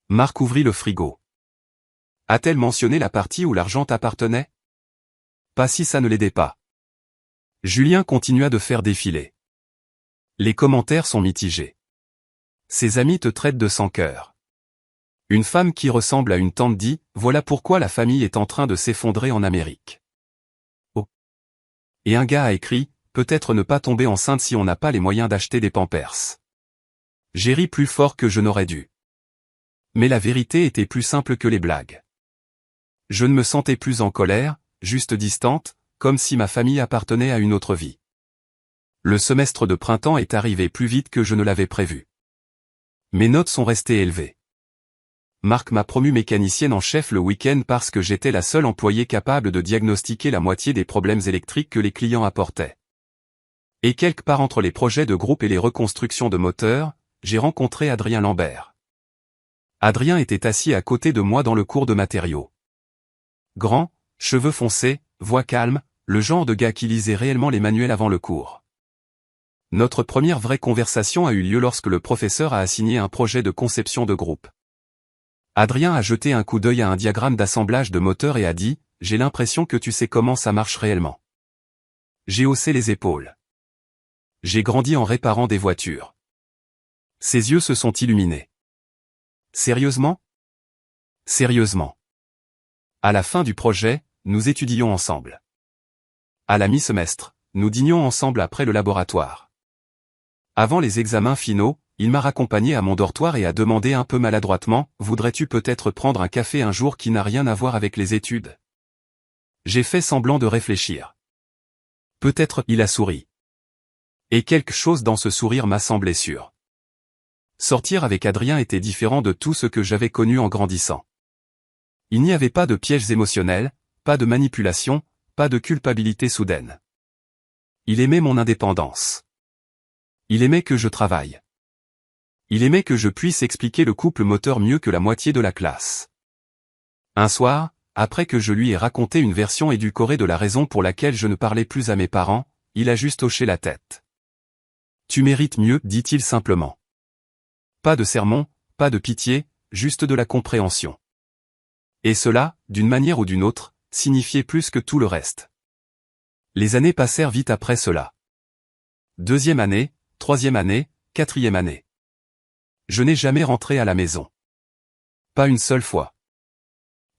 Marc ouvrit le frigo. A-t-elle mentionné la partie où l'argent appartenait? Pas si ça ne l'aidait pas. Julien continua de faire défiler. Les commentaires sont mitigés. Ses amis te traitent de sans-cœur. Une femme qui ressemble à une tante dit, voilà pourquoi la famille est en train de s'effondrer en Amérique. Oh. Et un gars a écrit, peut-être ne pas tomber enceinte si on n'a pas les moyens d'acheter des Pampers. J'ai ri plus fort que je n'aurais dû. Mais la vérité était plus simple que les blagues. Je ne me sentais plus en colère, juste distante, comme si ma famille appartenait à une autre vie. Le semestre de printemps est arrivé plus vite que je ne l'avais prévu. Mes notes sont restées élevées. Marc m'a promu mécanicienne en chef le week-end parce que j'étais la seule employée capable de diagnostiquer la moitié des problèmes électriques que les clients apportaient. Et quelque part entre les projets de groupe et les reconstructions de moteurs, j'ai rencontré Adrien Lambert. Adrien était assis à côté de moi dans le cours de matériaux. Grand, cheveux foncés, voix calme, le genre de gars qui lisait réellement les manuels avant le cours. Notre première vraie conversation a eu lieu lorsque le professeur a assigné un projet de conception de groupe. Adrien a jeté un coup d'œil à un diagramme d'assemblage de moteurs et a dit « J'ai l'impression que tu sais comment ça marche réellement. » J'ai haussé les épaules. J'ai grandi en réparant des voitures. Ses yeux se sont illuminés. Sérieusement ? Sérieusement. À la fin du projet, nous étudions ensemble. À la mi-semestre, nous dînions ensemble après le laboratoire. Avant les examens finaux, il m'a raccompagné à mon dortoir et a demandé un peu maladroitement « Voudrais-tu peut-être prendre un café un jour qui n'a rien à voir avec les études ?» J'ai fait semblant de réfléchir. Peut-être il a souri. Et quelque chose dans ce sourire m'a semblé sûr. Sortir avec Adrien était différent de tout ce que j'avais connu en grandissant. Il n'y avait pas de pièges émotionnels, pas de manipulation, pas de culpabilité soudaine. Il aimait mon indépendance. Il aimait que je travaille. Il aimait que je puisse expliquer le couple moteur mieux que la moitié de la classe. Un soir, après que je lui ai raconté une version édulcorée de la raison pour laquelle je ne parlais plus à mes parents, il a juste hoché la tête. « Tu mérites mieux, dit-il simplement. Pas de sermon, pas de pitié, juste de la compréhension. Et cela, d'une manière ou d'une autre, signifiait plus que tout le reste. Les années passèrent vite après cela. 2e année, 3e année, 4e année. Je n'ai jamais rentré à la maison. Pas une seule fois.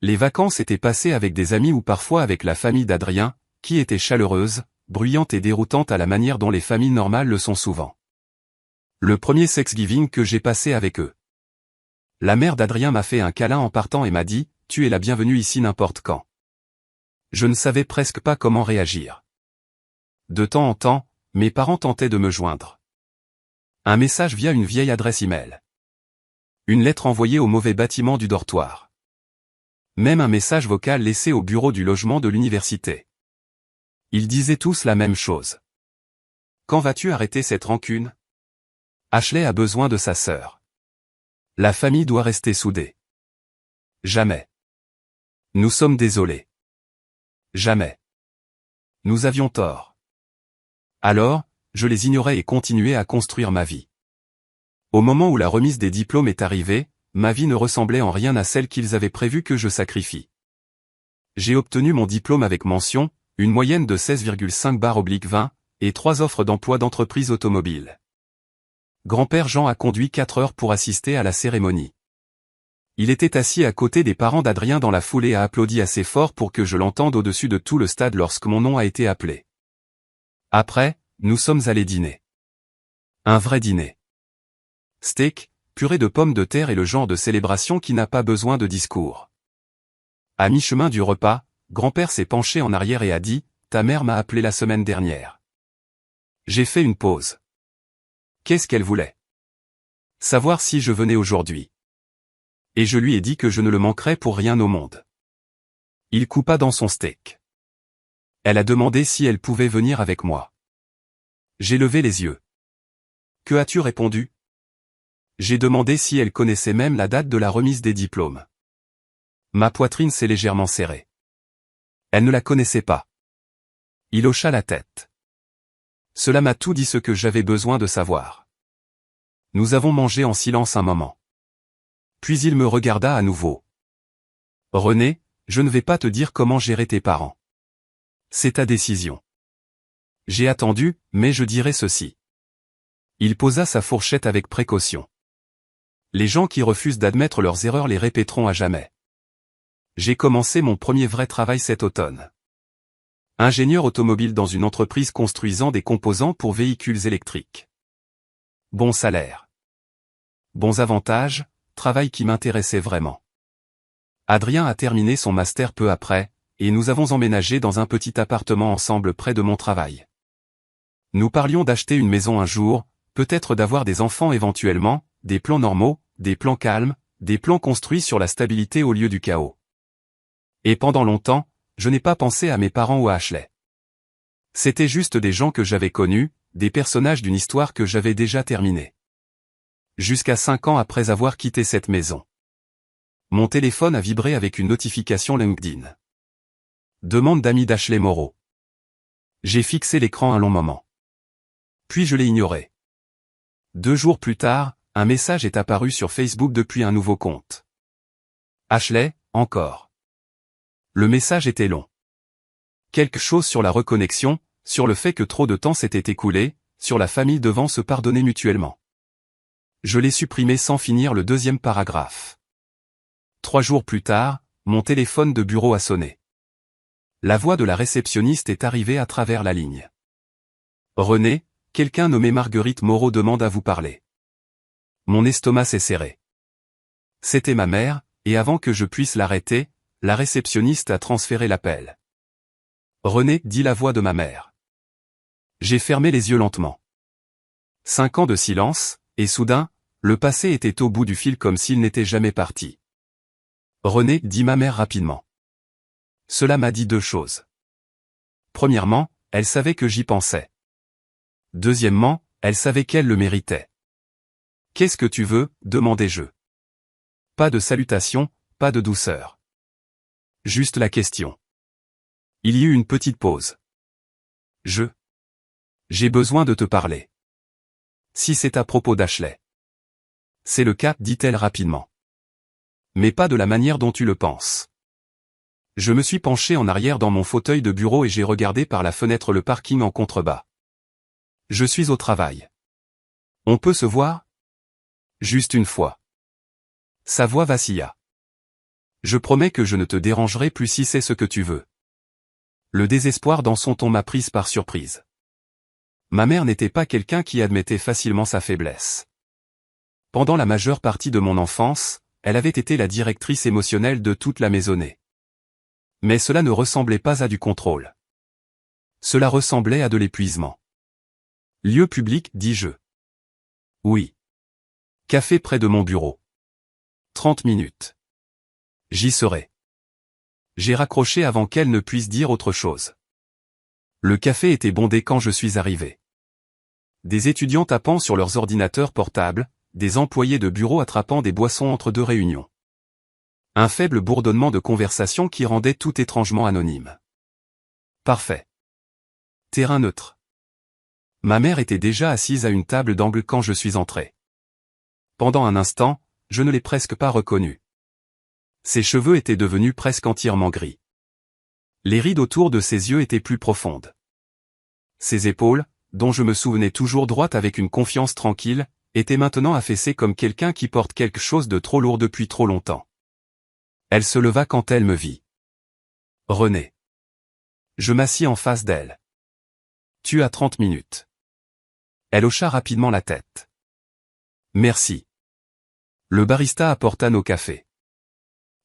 Les vacances étaient passées avec des amis ou parfois avec la famille d'Adrien, qui était chaleureuse, bruyante et déroutante à la manière dont les familles normales le sont souvent. Le premier Thanksgiving que j'ai passé avec eux. La mère d'Adrien m'a fait un câlin en partant et m'a dit « Tu es la bienvenue ici n'importe quand ». Je ne savais presque pas comment réagir. De temps en temps, mes parents tentaient de me joindre. Un message via une vieille adresse email. Une lettre envoyée au mauvais bâtiment du dortoir. Même un message vocal laissé au bureau du logement de l'université. Ils disaient tous la même chose. Quand vas-tu arrêter cette rancune ? Ashley a besoin de sa sœur. La famille doit rester soudée. Jamais. Nous sommes désolés. Jamais. Nous avions tort. Alors, je les ignorais et continuais à construire ma vie. Au moment où la remise des diplômes est arrivée, ma vie ne ressemblait en rien à celle qu'ils avaient prévu que je sacrifie. J'ai obtenu mon diplôme avec mention, une moyenne de 16,5/20, et 3 offres d'emploi d'entreprise automobile. Grand-père Jean a conduit 4 heures pour assister à la cérémonie. Il était assis à côté des parents d'Adrien dans la foule et a applaudi assez fort pour que je l'entende au-dessus de tout le stade lorsque mon nom a été appelé. Après, nous sommes allés dîner. Un vrai dîner. Steak, purée de pommes de terre et le genre de célébration qui n'a pas besoin de discours. À mi-chemin du repas, grand-père s'est penché en arrière et a dit « Ta mère m'a appelé la semaine dernière. » J'ai fait une pause. Qu'est-ce qu'elle voulait ? Savoir si je venais aujourd'hui. Et je lui ai dit que je ne le manquerais pour rien au monde. Il coupa dans son steak. Elle a demandé si elle pouvait venir avec moi. J'ai levé les yeux. Que as-tu répondu ? J'ai demandé si elle connaissait même la date de la remise des diplômes. Ma poitrine s'est légèrement serrée. Elle ne la connaissait pas. Il hocha la tête. Cela m'a tout dit ce que j'avais besoin de savoir. Nous avons mangé en silence un moment. Puis il me regarda à nouveau. René, je ne vais pas te dire comment gérer tes parents. C'est ta décision. J'ai attendu, mais je dirai ceci. Il posa sa fourchette avec précaution. Les gens qui refusent d'admettre leurs erreurs les répéteront à jamais. J'ai commencé mon premier vrai travail cet automne. Ingénieur automobile dans une entreprise construisant des composants pour véhicules électriques. Bon salaire. Bons avantages, travail qui m'intéressait vraiment. Adrien a terminé son master peu après, et nous avons emménagé dans un petit appartement ensemble près de mon travail. Nous parlions d'acheter une maison un jour, peut-être d'avoir des enfants éventuellement, des plans normaux, des plans calmes, des plans construits sur la stabilité au lieu du chaos. Et pendant longtemps, je n'ai pas pensé à mes parents ou à Ashley. C'était juste des gens que j'avais connus, des personnages d'une histoire que j'avais déjà terminée. Jusqu'à 5 ans après avoir quitté cette maison. Mon téléphone a vibré avec une notification LinkedIn. Demande d'amis d'Ashley Moreau. J'ai fixé l'écran un long moment. Puis je l'ai ignoré. 2 jours plus tard, un message est apparu sur Facebook depuis un nouveau compte. Ashley, encore. Le message était long. Quelque chose sur la reconnexion, sur le fait que trop de temps s'était écoulé, sur la famille devant se pardonner mutuellement. Je l'ai supprimé sans finir le 2e paragraphe. 3 jours plus tard, mon téléphone de bureau a sonné. La voix de la réceptionniste est arrivée à travers la ligne. René, quelqu'un nommé Marguerite Moreau demande à vous parler. Mon estomac s'est serré. C'était ma mère, et avant que je puisse l'arrêter, la réceptionniste a transféré l'appel. René, dit la voix de ma mère. J'ai fermé les yeux lentement. 5 ans de silence, et soudain, le passé était au bout du fil comme s'il n'était jamais parti. René, dit ma mère rapidement. Cela m'a dit 2 choses. Premièrement, elle savait que j'y pensais. Deuxièmement, elle savait qu'elle le méritait. Qu'est-ce que tu veux, demandai-je. Pas de salutation, pas de douceur. Juste la question. Il y eut une petite pause. J'ai besoin de te parler. Si c'est à propos d'Ashley. C'est le cas, dit-elle rapidement. Mais pas de la manière dont tu le penses. Je me suis penché en arrière dans mon fauteuil de bureau et j'ai regardé par la fenêtre le parking en contrebas. Je suis au travail. On peut se voir? Juste une fois. Sa voix vacilla. Je promets que je ne te dérangerai plus si c'est ce que tu veux. Le désespoir dans son ton m'a prise par surprise. Ma mère n'était pas quelqu'un qui admettait facilement sa faiblesse. Pendant la majeure partie de mon enfance, elle avait été la directrice émotionnelle de toute la maisonnée. Mais cela ne ressemblait pas à du contrôle. Cela ressemblait à de l'épuisement. Lieu public, dis-je. Oui. Café près de mon bureau. 30 minutes. J'y serai. J'ai raccroché avant qu'elle ne puisse dire autre chose. Le café était bondé quand je suis arrivé. Des étudiants tapant sur leurs ordinateurs portables, des employés de bureau attrapant des boissons entre 2 réunions. Un faible bourdonnement de conversation qui rendait tout étrangement anonyme. Parfait. Terrain neutre. Ma mère était déjà assise à une table d'angle quand je suis entré. Pendant un instant, je ne l'ai presque pas reconnue. Ses cheveux étaient devenus presque entièrement gris. Les rides autour de ses yeux étaient plus profondes. Ses épaules, dont je me souvenais toujours droites avec une confiance tranquille, étaient maintenant affaissées comme quelqu'un qui porte quelque chose de trop lourd depuis trop longtemps. Elle se leva quand elle me vit. René. Je m'assis en face d'elle. Tu as 30 minutes. Elle hocha rapidement la tête. Merci. Le barista apporta nos cafés.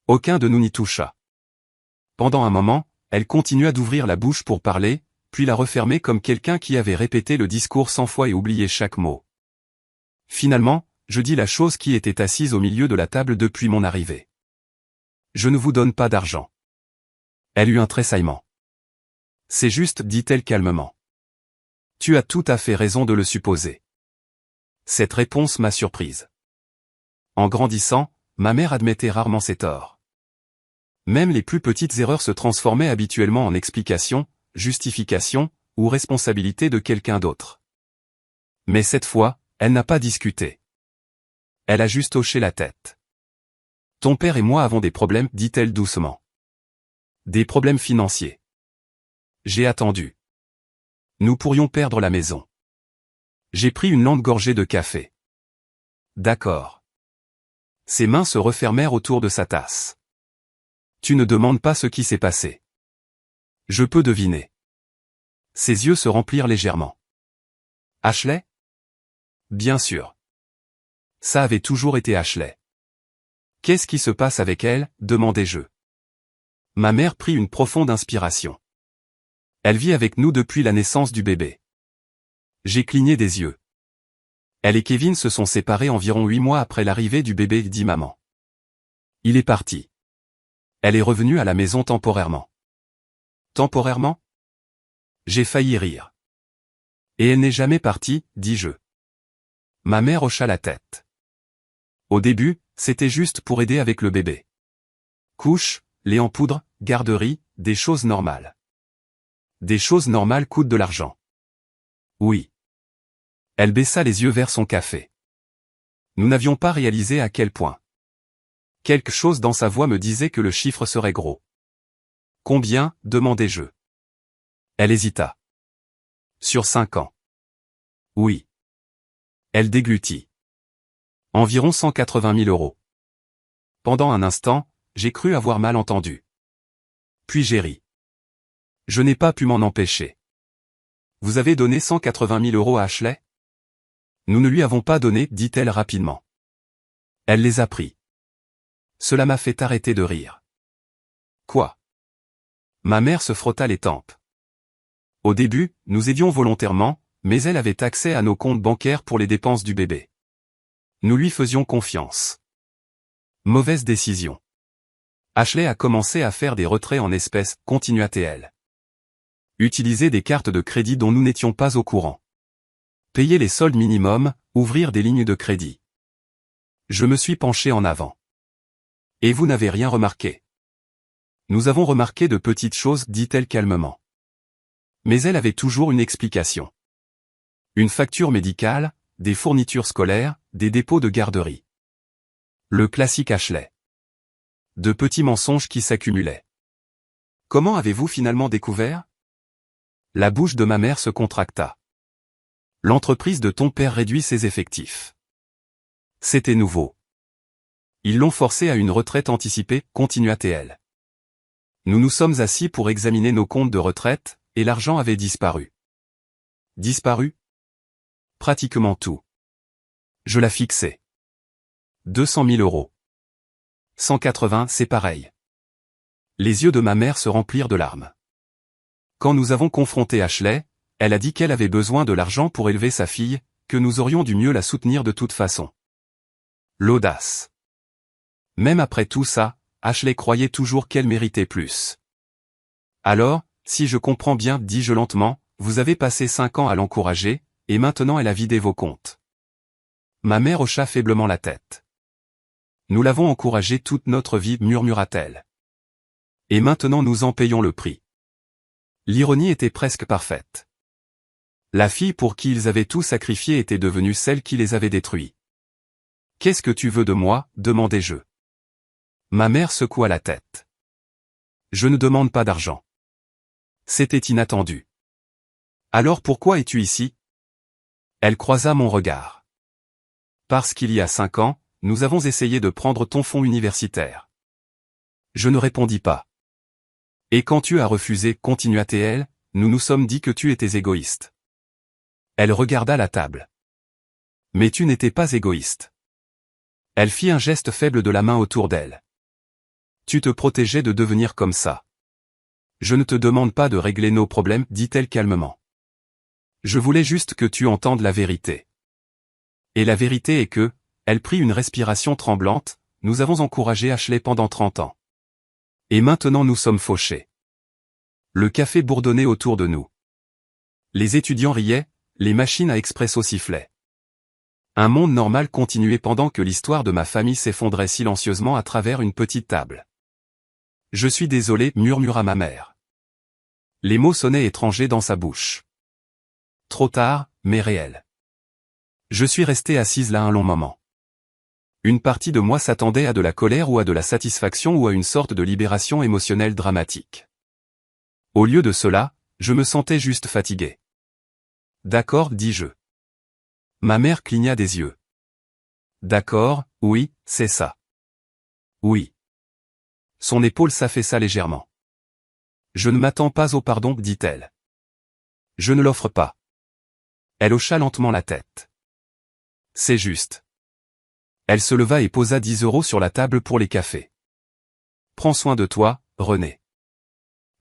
Aucun de nous n'y toucha. Pendant un moment, elle continua d'ouvrir la bouche pour parler, puis la refermer comme quelqu'un qui avait répété le discours 100 fois et oublié chaque mot. Finalement, je dis la chose qui était assise au milieu de la table depuis mon arrivée. Je ne vous donne pas d'argent. Elle eut un tressaillement. C'est juste, dit-elle calmement. Tu as tout à fait raison de le supposer. Cette réponse m'a surprise. En grandissant, ma mère admettait rarement ses torts. Même les plus petites erreurs se transformaient habituellement en explication, justification, ou responsabilité de quelqu'un d'autre. Mais cette fois, elle n'a pas discuté. Elle a juste hoché la tête. Ton père et moi avons des problèmes, dit-elle doucement. Des problèmes financiers. J'ai attendu. Nous pourrions perdre la maison. J'ai pris une lente gorgée de café. D'accord. Ses mains se refermèrent autour de sa tasse. Tu ne demandes pas ce qui s'est passé. Je peux deviner. Ses yeux se remplirent légèrement. Ashley? Bien sûr. Ça avait toujours été Ashley. Qu'est-ce qui se passe avec elle? Demandai-je. Ma mère prit une profonde inspiration. Elle vit avec nous depuis la naissance du bébé. J'ai cligné des yeux. Elle et Kevin se sont séparés environ 8 mois après l'arrivée du bébé, dit maman. Il est parti. Elle est revenue à la maison temporairement. Temporairement? J'ai failli rire. Et elle n'est jamais partie, dis-je. Ma mère hocha la tête. Au début, c'était juste pour aider avec le bébé. Couche, lait en poudre, garderie, des choses normales. Des choses normales coûtent de l'argent. Oui. Elle baissa les yeux vers son café. Nous n'avions pas réalisé à quel point. Quelque chose dans sa voix me disait que le chiffre serait gros. Combien? Demandai-je. Elle hésita. Sur 5 ans. Oui. Elle déglutit. Environ 180 000 euros. Pendant un instant, j'ai cru avoir mal entendu. Puis j'ai ri. Je n'ai pas pu m'en empêcher. Vous avez donné 180 000 euros à Ashley? Nous ne lui avons pas donné, dit-elle rapidement. Elle les a pris. Cela m'a fait arrêter de rire. Quoi? Ma mère se frotta les tempes. Au début, nous aidions volontairement, mais elle avait accès à nos comptes bancaires pour les dépenses du bébé. Nous lui faisions confiance. Mauvaise décision. Ashley a commencé à faire des retraits en espèces, continua-t-elle. Utiliser des cartes de crédit dont nous n'étions pas au courant. Payer les soldes minimums, ouvrir des lignes de crédit. Je me suis penché en avant. Et vous n'avez rien remarqué? Nous avons remarqué de petites choses, dit-elle calmement. Mais elle avait toujours une explication. Une facture médicale, des fournitures scolaires, des dépôts de garderie. Le classique Ashley. De petits mensonges qui s'accumulaient. Comment avez-vous finalement découvert? La bouche de ma mère se contracta. L'entreprise de ton père réduit ses effectifs. C'était nouveau. Ils l'ont forcé à une retraite anticipée, continua-t-elle. Nous nous sommes assis pour examiner nos comptes de retraite, et l'argent avait disparu. Disparu? Pratiquement tout. Je la fixais. 200 000 euros. 180, c'est pareil. Les yeux de ma mère se remplirent de larmes. Quand nous avons confronté Ashley, elle a dit qu'elle avait besoin de l'argent pour élever sa fille, que nous aurions dû mieux la soutenir de toute façon. L'audace. Même après tout ça, Ashley croyait toujours qu'elle méritait plus. Alors, si je comprends bien, dis-je lentement, vous avez passé 5 ans à l'encourager, et maintenant elle a vidé vos comptes. Ma mère hocha faiblement la tête. Nous l'avons encouragée toute notre vie, murmura-t-elle. Et maintenant nous en payons le prix. L'ironie était presque parfaite. La fille pour qui ils avaient tout sacrifié était devenue celle qui les avait détruits. Qu'est-ce que tu veux de moi? Demandai-je. Ma mère secoua la tête. Je ne demande pas d'argent. C'était inattendu. Alors pourquoi es-tu ici? Elle croisa mon regard. Parce qu'il y a 5 ans, nous avons essayé de prendre ton fonds universitaire. Je ne répondis pas. Et quand tu as refusé, continua-t-elle, nous nous sommes dit que tu étais égoïste. Elle regarda la table. Mais tu n'étais pas égoïste. Elle fit un geste faible de la main autour d'elle. Tu te protégeais de devenir comme ça. Je ne te demande pas de régler nos problèmes, dit-elle calmement. Je voulais juste que tu entendes la vérité. Et la vérité est que, elle prit une respiration tremblante, nous avons encouragé Ashley pendant 30 ans. Et maintenant nous sommes fauchés. Le café bourdonnait autour de nous. Les étudiants riaient, les machines à expresso sifflaient. Un monde normal continuait pendant que l'histoire de ma famille s'effondrait silencieusement à travers une petite table. Je suis désolé, murmura ma mère. Les mots sonnaient étrangers dans sa bouche. Trop tard, mais réel. Je suis resté assise là un long moment. Une partie de moi s'attendait à de la colère ou à de la satisfaction ou à une sorte de libération émotionnelle dramatique. Au lieu de cela, je me sentais juste fatigué. D'accord, dis-je. Ma mère cligna des yeux. D'accord, oui, c'est ça. Oui. Son épaule s'affaissa légèrement. Je ne m'attends pas au pardon, dit-elle. Je ne l'offre pas. Elle hocha lentement la tête. C'est juste. Elle se leva et posa 10 € sur la table pour les cafés. Prends soin de toi, René.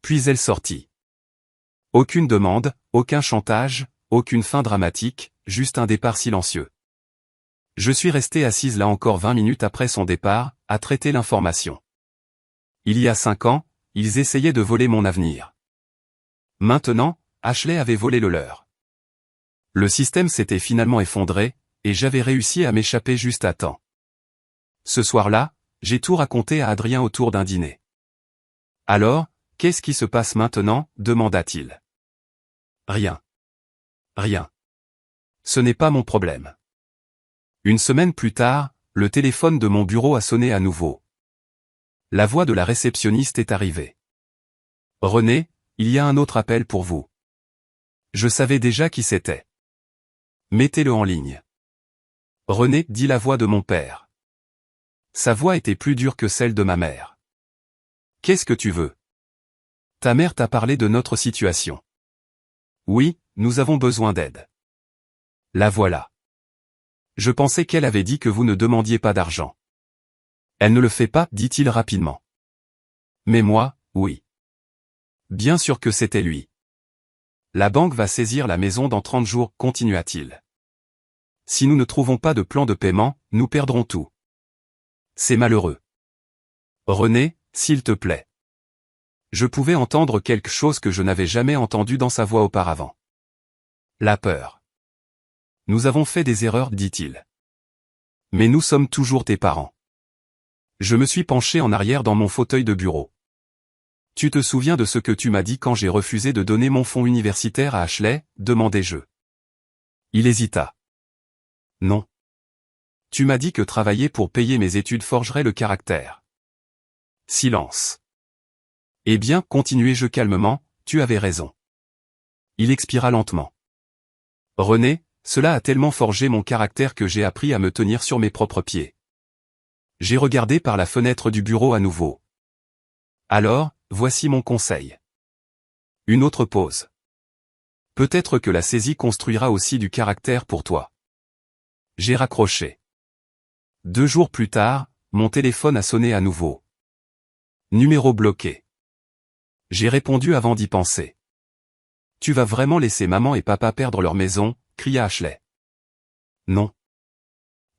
Puis elle sortit. Aucune demande, aucun chantage, aucune fin dramatique, juste un départ silencieux. Je suis resté assise là encore 20 minutes après son départ, à traiter l'information. Il y a 5 ans, ils essayaient de voler mon avenir. Maintenant, Ashley avait volé le leur. Le système s'était finalement effondré, et j'avais réussi à m'échapper juste à temps. Ce soir-là, j'ai tout raconté à Adrien autour d'un dîner. Alors, qu'est-ce qui se passe maintenant, demanda-t-il. Rien. Rien. Ce n'est pas mon problème. Une semaine plus tard, le téléphone de mon bureau a sonné à nouveau. La voix de la réceptionniste est arrivée. René, il y a un autre appel pour vous. Je savais déjà qui c'était. Mettez-le en ligne. René, dit la voix de mon père. Sa voix était plus dure que celle de ma mère. Qu'est-ce que tu veux? Ta mère t'a parlé de notre situation. Oui, nous avons besoin d'aide. La voilà. Je pensais qu'elle avait dit que vous ne demandiez pas d'argent. Elle ne le fait pas, dit-il rapidement. Mais moi, oui. Bien sûr que c'était lui. La banque va saisir la maison dans 30 jours, continua-t-il. Si nous ne trouvons pas de plan de paiement, nous perdrons tout. C'est malheureux. René, s'il te plaît. Je pouvais entendre quelque chose que je n'avais jamais entendu dans sa voix auparavant. La peur. Nous avons fait des erreurs, dit-il. Mais nous sommes toujours tes parents. Je me suis penché en arrière dans mon fauteuil de bureau. Tu te souviens de ce que tu m'as dit quand j'ai refusé de donner mon fonds universitaire à Ashley, demandai-je. Il hésita. Non. Tu m'as dit que travailler pour payer mes études forgerait le caractère. Silence. Eh bien, continuai-je calmement, tu avais raison. Il expira lentement. René, cela a tellement forgé mon caractère que j'ai appris à me tenir sur mes propres pieds. J'ai regardé par la fenêtre du bureau à nouveau. Alors, voici mon conseil. Une autre pause. Peut-être que la saisie construira aussi du caractère pour toi. J'ai raccroché. 2 jours plus tard, mon téléphone a sonné à nouveau. Numéro bloqué. J'ai répondu avant d'y penser. Tu vas vraiment laisser maman et papa perdre leur maison, cria Ashley. Non.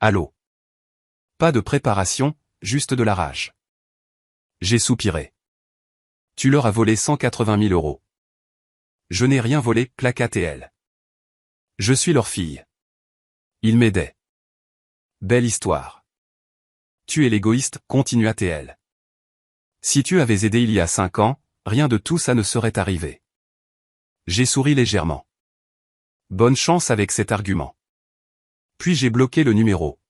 Allô. Pas de préparation, juste de la rage. J'ai soupiré. Tu leur as volé 180 000 €. Je n'ai rien volé, plaqua TL. Je suis leur fille. Ils m'aidaient. Belle histoire. Tu es l'égoïste, continua TL. Si tu avais aidé il y a 5 ans, rien de tout ça ne serait arrivé. J'ai souri légèrement. Bonne chance avec cet argument. Puis j'ai bloqué le numéro.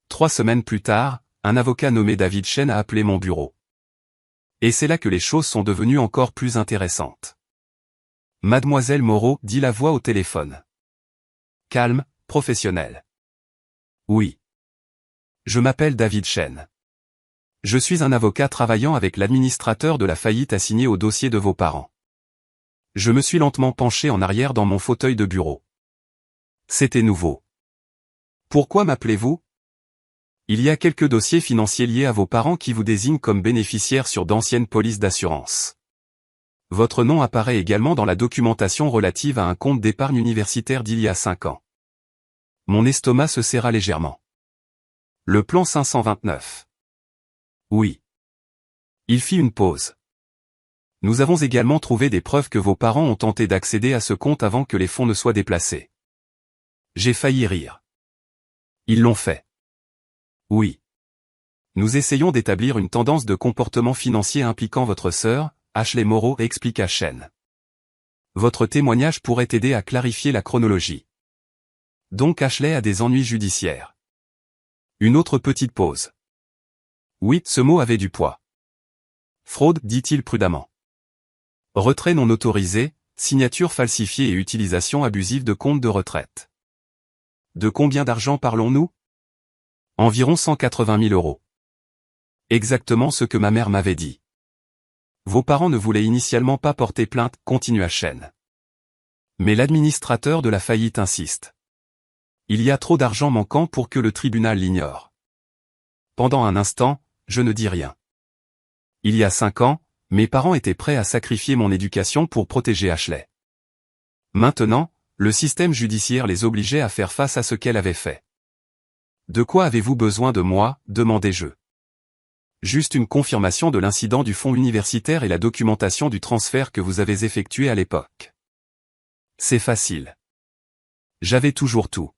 3 semaines plus tard, un avocat nommé David Chen a appelé mon bureau. Et c'est là que les choses sont devenues encore plus intéressantes. Mademoiselle Moreau, dit la voix au téléphone. Calme, professionnel. Oui. Je m'appelle David Chen. Je suis un avocat travaillant avec l'administrateur de la faillite assigné au dossier de vos parents. Je me suis lentement penché en arrière dans mon fauteuil de bureau. C'était nouveau. Pourquoi m'appelez-vous? Il y a quelques dossiers financiers liés à vos parents qui vous désignent comme bénéficiaire sur d'anciennes polices d'assurance. Votre nom apparaît également dans la documentation relative à un compte d'épargne universitaire d'il y a 5 ans. Mon estomac se serra légèrement. Le plan 529. Oui. Il fit une pause. Nous avons également trouvé des preuves que vos parents ont tenté d'accéder à ce compte avant que les fonds ne soient déplacés. J'ai failli rire. Ils l'ont fait. Oui. Nous essayons d'établir une tendance de comportement financier impliquant votre sœur, Ashley Moreau, expliqua Chen. Votre témoignage pourrait aider à clarifier la chronologie. Donc Ashley a des ennuis judiciaires. Une autre petite pause. Oui, ce mot avait du poids. Fraude, dit-il prudemment. Retrait non autorisé, signature falsifiée et utilisation abusive de comptes de retraite. De combien d'argent parlons-nous? Environ 180 000 €. Exactement ce que ma mère m'avait dit. Vos parents ne voulaient initialement pas porter plainte, continua Chen. Mais l'administrateur de la faillite insiste. Il y a trop d'argent manquant pour que le tribunal l'ignore. Pendant un instant, je ne dis rien. Il y a 5 ans, mes parents étaient prêts à sacrifier mon éducation pour protéger Ashley. Maintenant, le système judiciaire les obligeait à faire face à ce qu'elle avait fait. De quoi avez-vous besoin de moi, demandai-je. Juste une confirmation de l'incident du fonds universitaire et la documentation du transfert que vous avez effectué à l'époque. C'est facile. J'avais toujours tout.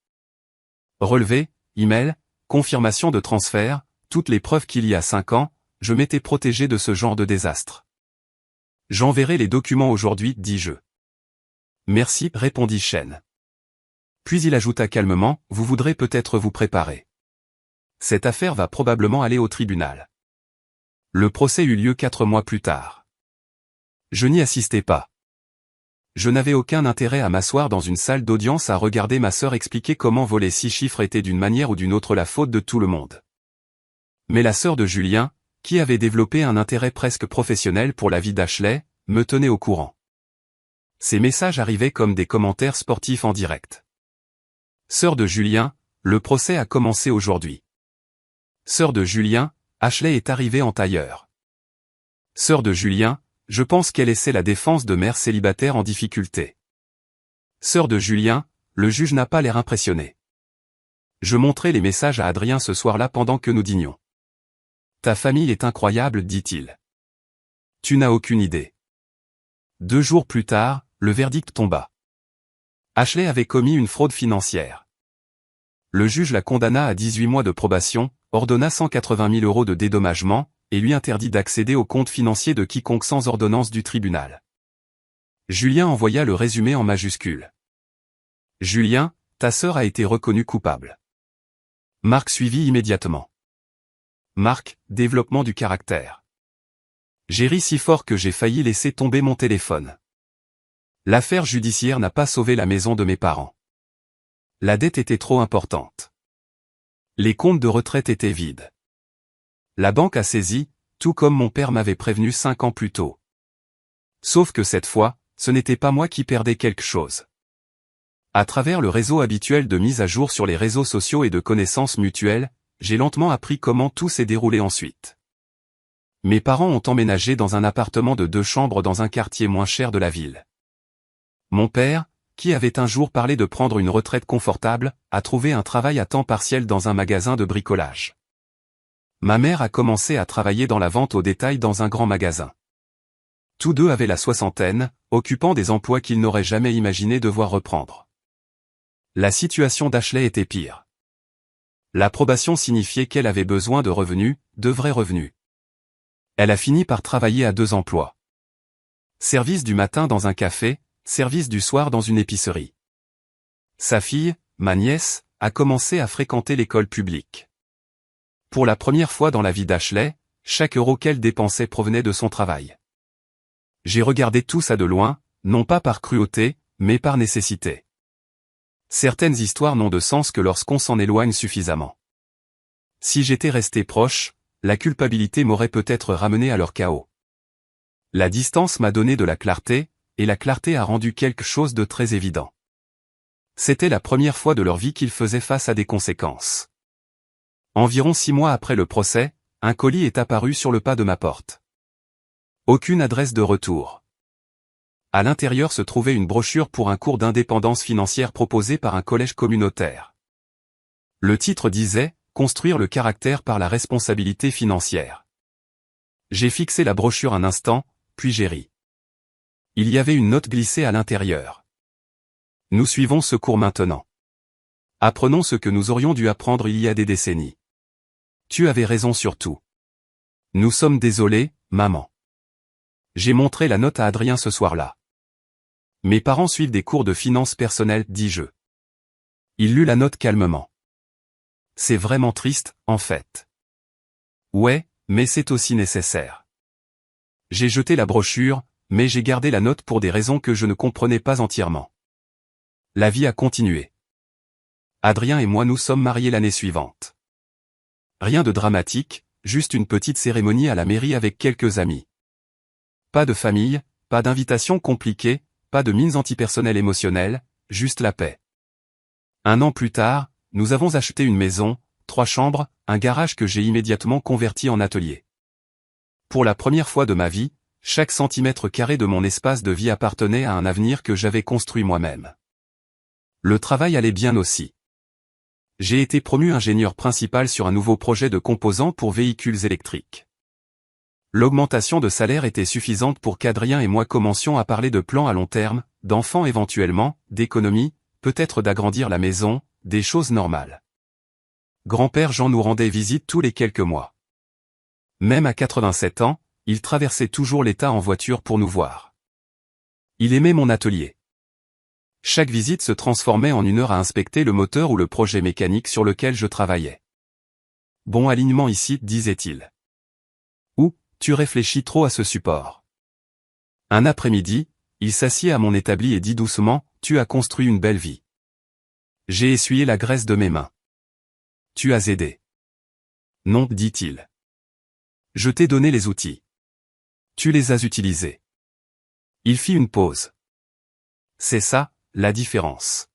Relevé, email, confirmation de transfert, toutes les preuves qu'il y a 5 ans, je m'étais protégé de ce genre de désastre. J'enverrai les documents aujourd'hui, dis-je. Merci, répondit Chen. Puis il ajouta calmement, vous voudrez peut-être vous préparer. Cette affaire va probablement aller au tribunal. Le procès eut lieu 4 mois plus tard. Je n'y assistais pas. Je n'avais aucun intérêt à m'asseoir dans une salle d'audience à regarder ma sœur expliquer comment voler 6 chiffres était d'une manière ou d'une autre la faute de tout le monde. Mais la sœur de Julien, qui avait développé un intérêt presque professionnel pour la vie d'Ashley, me tenait au courant. Ces messages arrivaient comme des commentaires sportifs en direct. Sœur de Julien, le procès a commencé aujourd'hui. Sœur de Julien, Ashley est arrivée en tailleur. Sœur de Julien, je pense qu'elle essaie la défense de mère célibataire en difficulté. Sœur de Julien, le juge n'a pas l'air impressionné. Je montrai les messages à Adrien ce soir-là pendant que nous dînions. Ta famille est incroyable, dit-il. Tu n'as aucune idée. 2 jours plus tard, le verdict tomba. Ashley avait commis une fraude financière. Le juge la condamna à 18 mois de probation, ordonna 180 000 € de dédommagement, et lui interdit d'accéder aux comptes financiers de quiconque sans ordonnance du tribunal. Julien envoya le résumé en majuscule. Julien, ta sœur a été reconnue coupable. Marc suivit immédiatement. Marc, développement du caractère. J'ai ri si fort que j'ai failli laisser tomber mon téléphone. L'affaire judiciaire n'a pas sauvé la maison de mes parents. La dette était trop importante. Les comptes de retraite étaient vides. La banque a saisi, tout comme mon père m'avait prévenu 5 ans plus tôt. Sauf que cette fois, ce n'était pas moi qui perdais quelque chose. À travers le réseau habituel de mise à jour sur les réseaux sociaux et de connaissances mutuelles, j'ai lentement appris comment tout s'est déroulé ensuite. Mes parents ont emménagé dans un appartement de 2 chambres dans un quartier moins cher de la ville. Mon père, qui avait un jour parlé de prendre une retraite confortable, a trouvé un travail à temps partiel dans un magasin de bricolage. Ma mère a commencé à travailler dans la vente au détail dans un grand magasin. Tous deux avaient la soixantaine, occupant des emplois qu'ils n'auraient jamais imaginé devoir reprendre. La situation d'Ashley était pire. L'approbation signifiait qu'elle avait besoin de revenus, de vrais revenus. Elle a fini par travailler à 2 emplois. Service du matin dans un café, service du soir dans une épicerie. Sa fille, ma nièce, a commencé à fréquenter l'école publique. Pour la première fois dans la vie d'Ashley, chaque euro qu'elle dépensait provenait de son travail. J'ai regardé tout ça de loin, non pas par cruauté, mais par nécessité. Certaines histoires n'ont de sens que lorsqu'on s'en éloigne suffisamment. Si j'étais resté proche, la culpabilité m'aurait peut-être ramené à leur chaos. La distance m'a donné de la clarté, et la clarté a rendu quelque chose de très évident. C'était la première fois de leur vie qu'ils faisaient face à des conséquences. Environ 6 mois après le procès, un colis est apparu sur le pas de ma porte. Aucune adresse de retour. À l'intérieur se trouvait une brochure pour un cours d'indépendance financière proposé par un collège communautaire. Le titre disait « Construire le caractère par la responsabilité financière ». J'ai fixé la brochure un instant, puis j'ai ri. Il y avait une note glissée à l'intérieur. Nous suivons ce cours maintenant. Apprenons ce que nous aurions dû apprendre il y a des décennies. Tu avais raison sur tout. Nous sommes désolés, maman. J'ai montré la note à Adrien ce soir-là. Mes parents suivent des cours de finances personnelles, dis-je. Il lut la note calmement. C'est vraiment triste, en fait. Ouais, mais c'est aussi nécessaire. J'ai jeté la brochure, mais j'ai gardé la note pour des raisons que je ne comprenais pas entièrement. La vie a continué. Adrien et moi nous sommes mariés l'année suivante. Rien de dramatique, juste une petite cérémonie à la mairie avec quelques amis. Pas de famille, pas d'invitation compliquée, pas de mines antipersonnelles émotionnelles, juste la paix. 1 an plus tard, nous avons acheté une maison, 3 chambres, un garage que j'ai immédiatement converti en atelier. Pour la première fois de ma vie, chaque centimètre carré de mon espace de vie appartenait à un avenir que j'avais construit moi-même. Le travail allait bien aussi. J'ai été promu ingénieur principal sur un nouveau projet de composants pour véhicules électriques. L'augmentation de salaire était suffisante pour qu'Adrien et moi commencions à parler de plans à long terme, d'enfants éventuellement, d'économie, peut-être d'agrandir la maison, des choses normales. Grand-père Jean nous rendait visite tous les quelques mois. Même à 87 ans, il traversait toujours l'État en voiture pour nous voir. Il aimait mon atelier. Chaque visite se transformait en 1 heure à inspecter le moteur ou le projet mécanique sur lequel je travaillais. Bon alignement ici, disait-il. Ou, tu réfléchis trop à ce support. Un après-midi, il s'assied à mon établi et dit doucement, tu as construit une belle vie. J'ai essuyé la graisse de mes mains. Tu as aidé. Non, dit-il. Je t'ai donné les outils. Tu les as utilisés. Il fit une pause. C'est ça, la différence.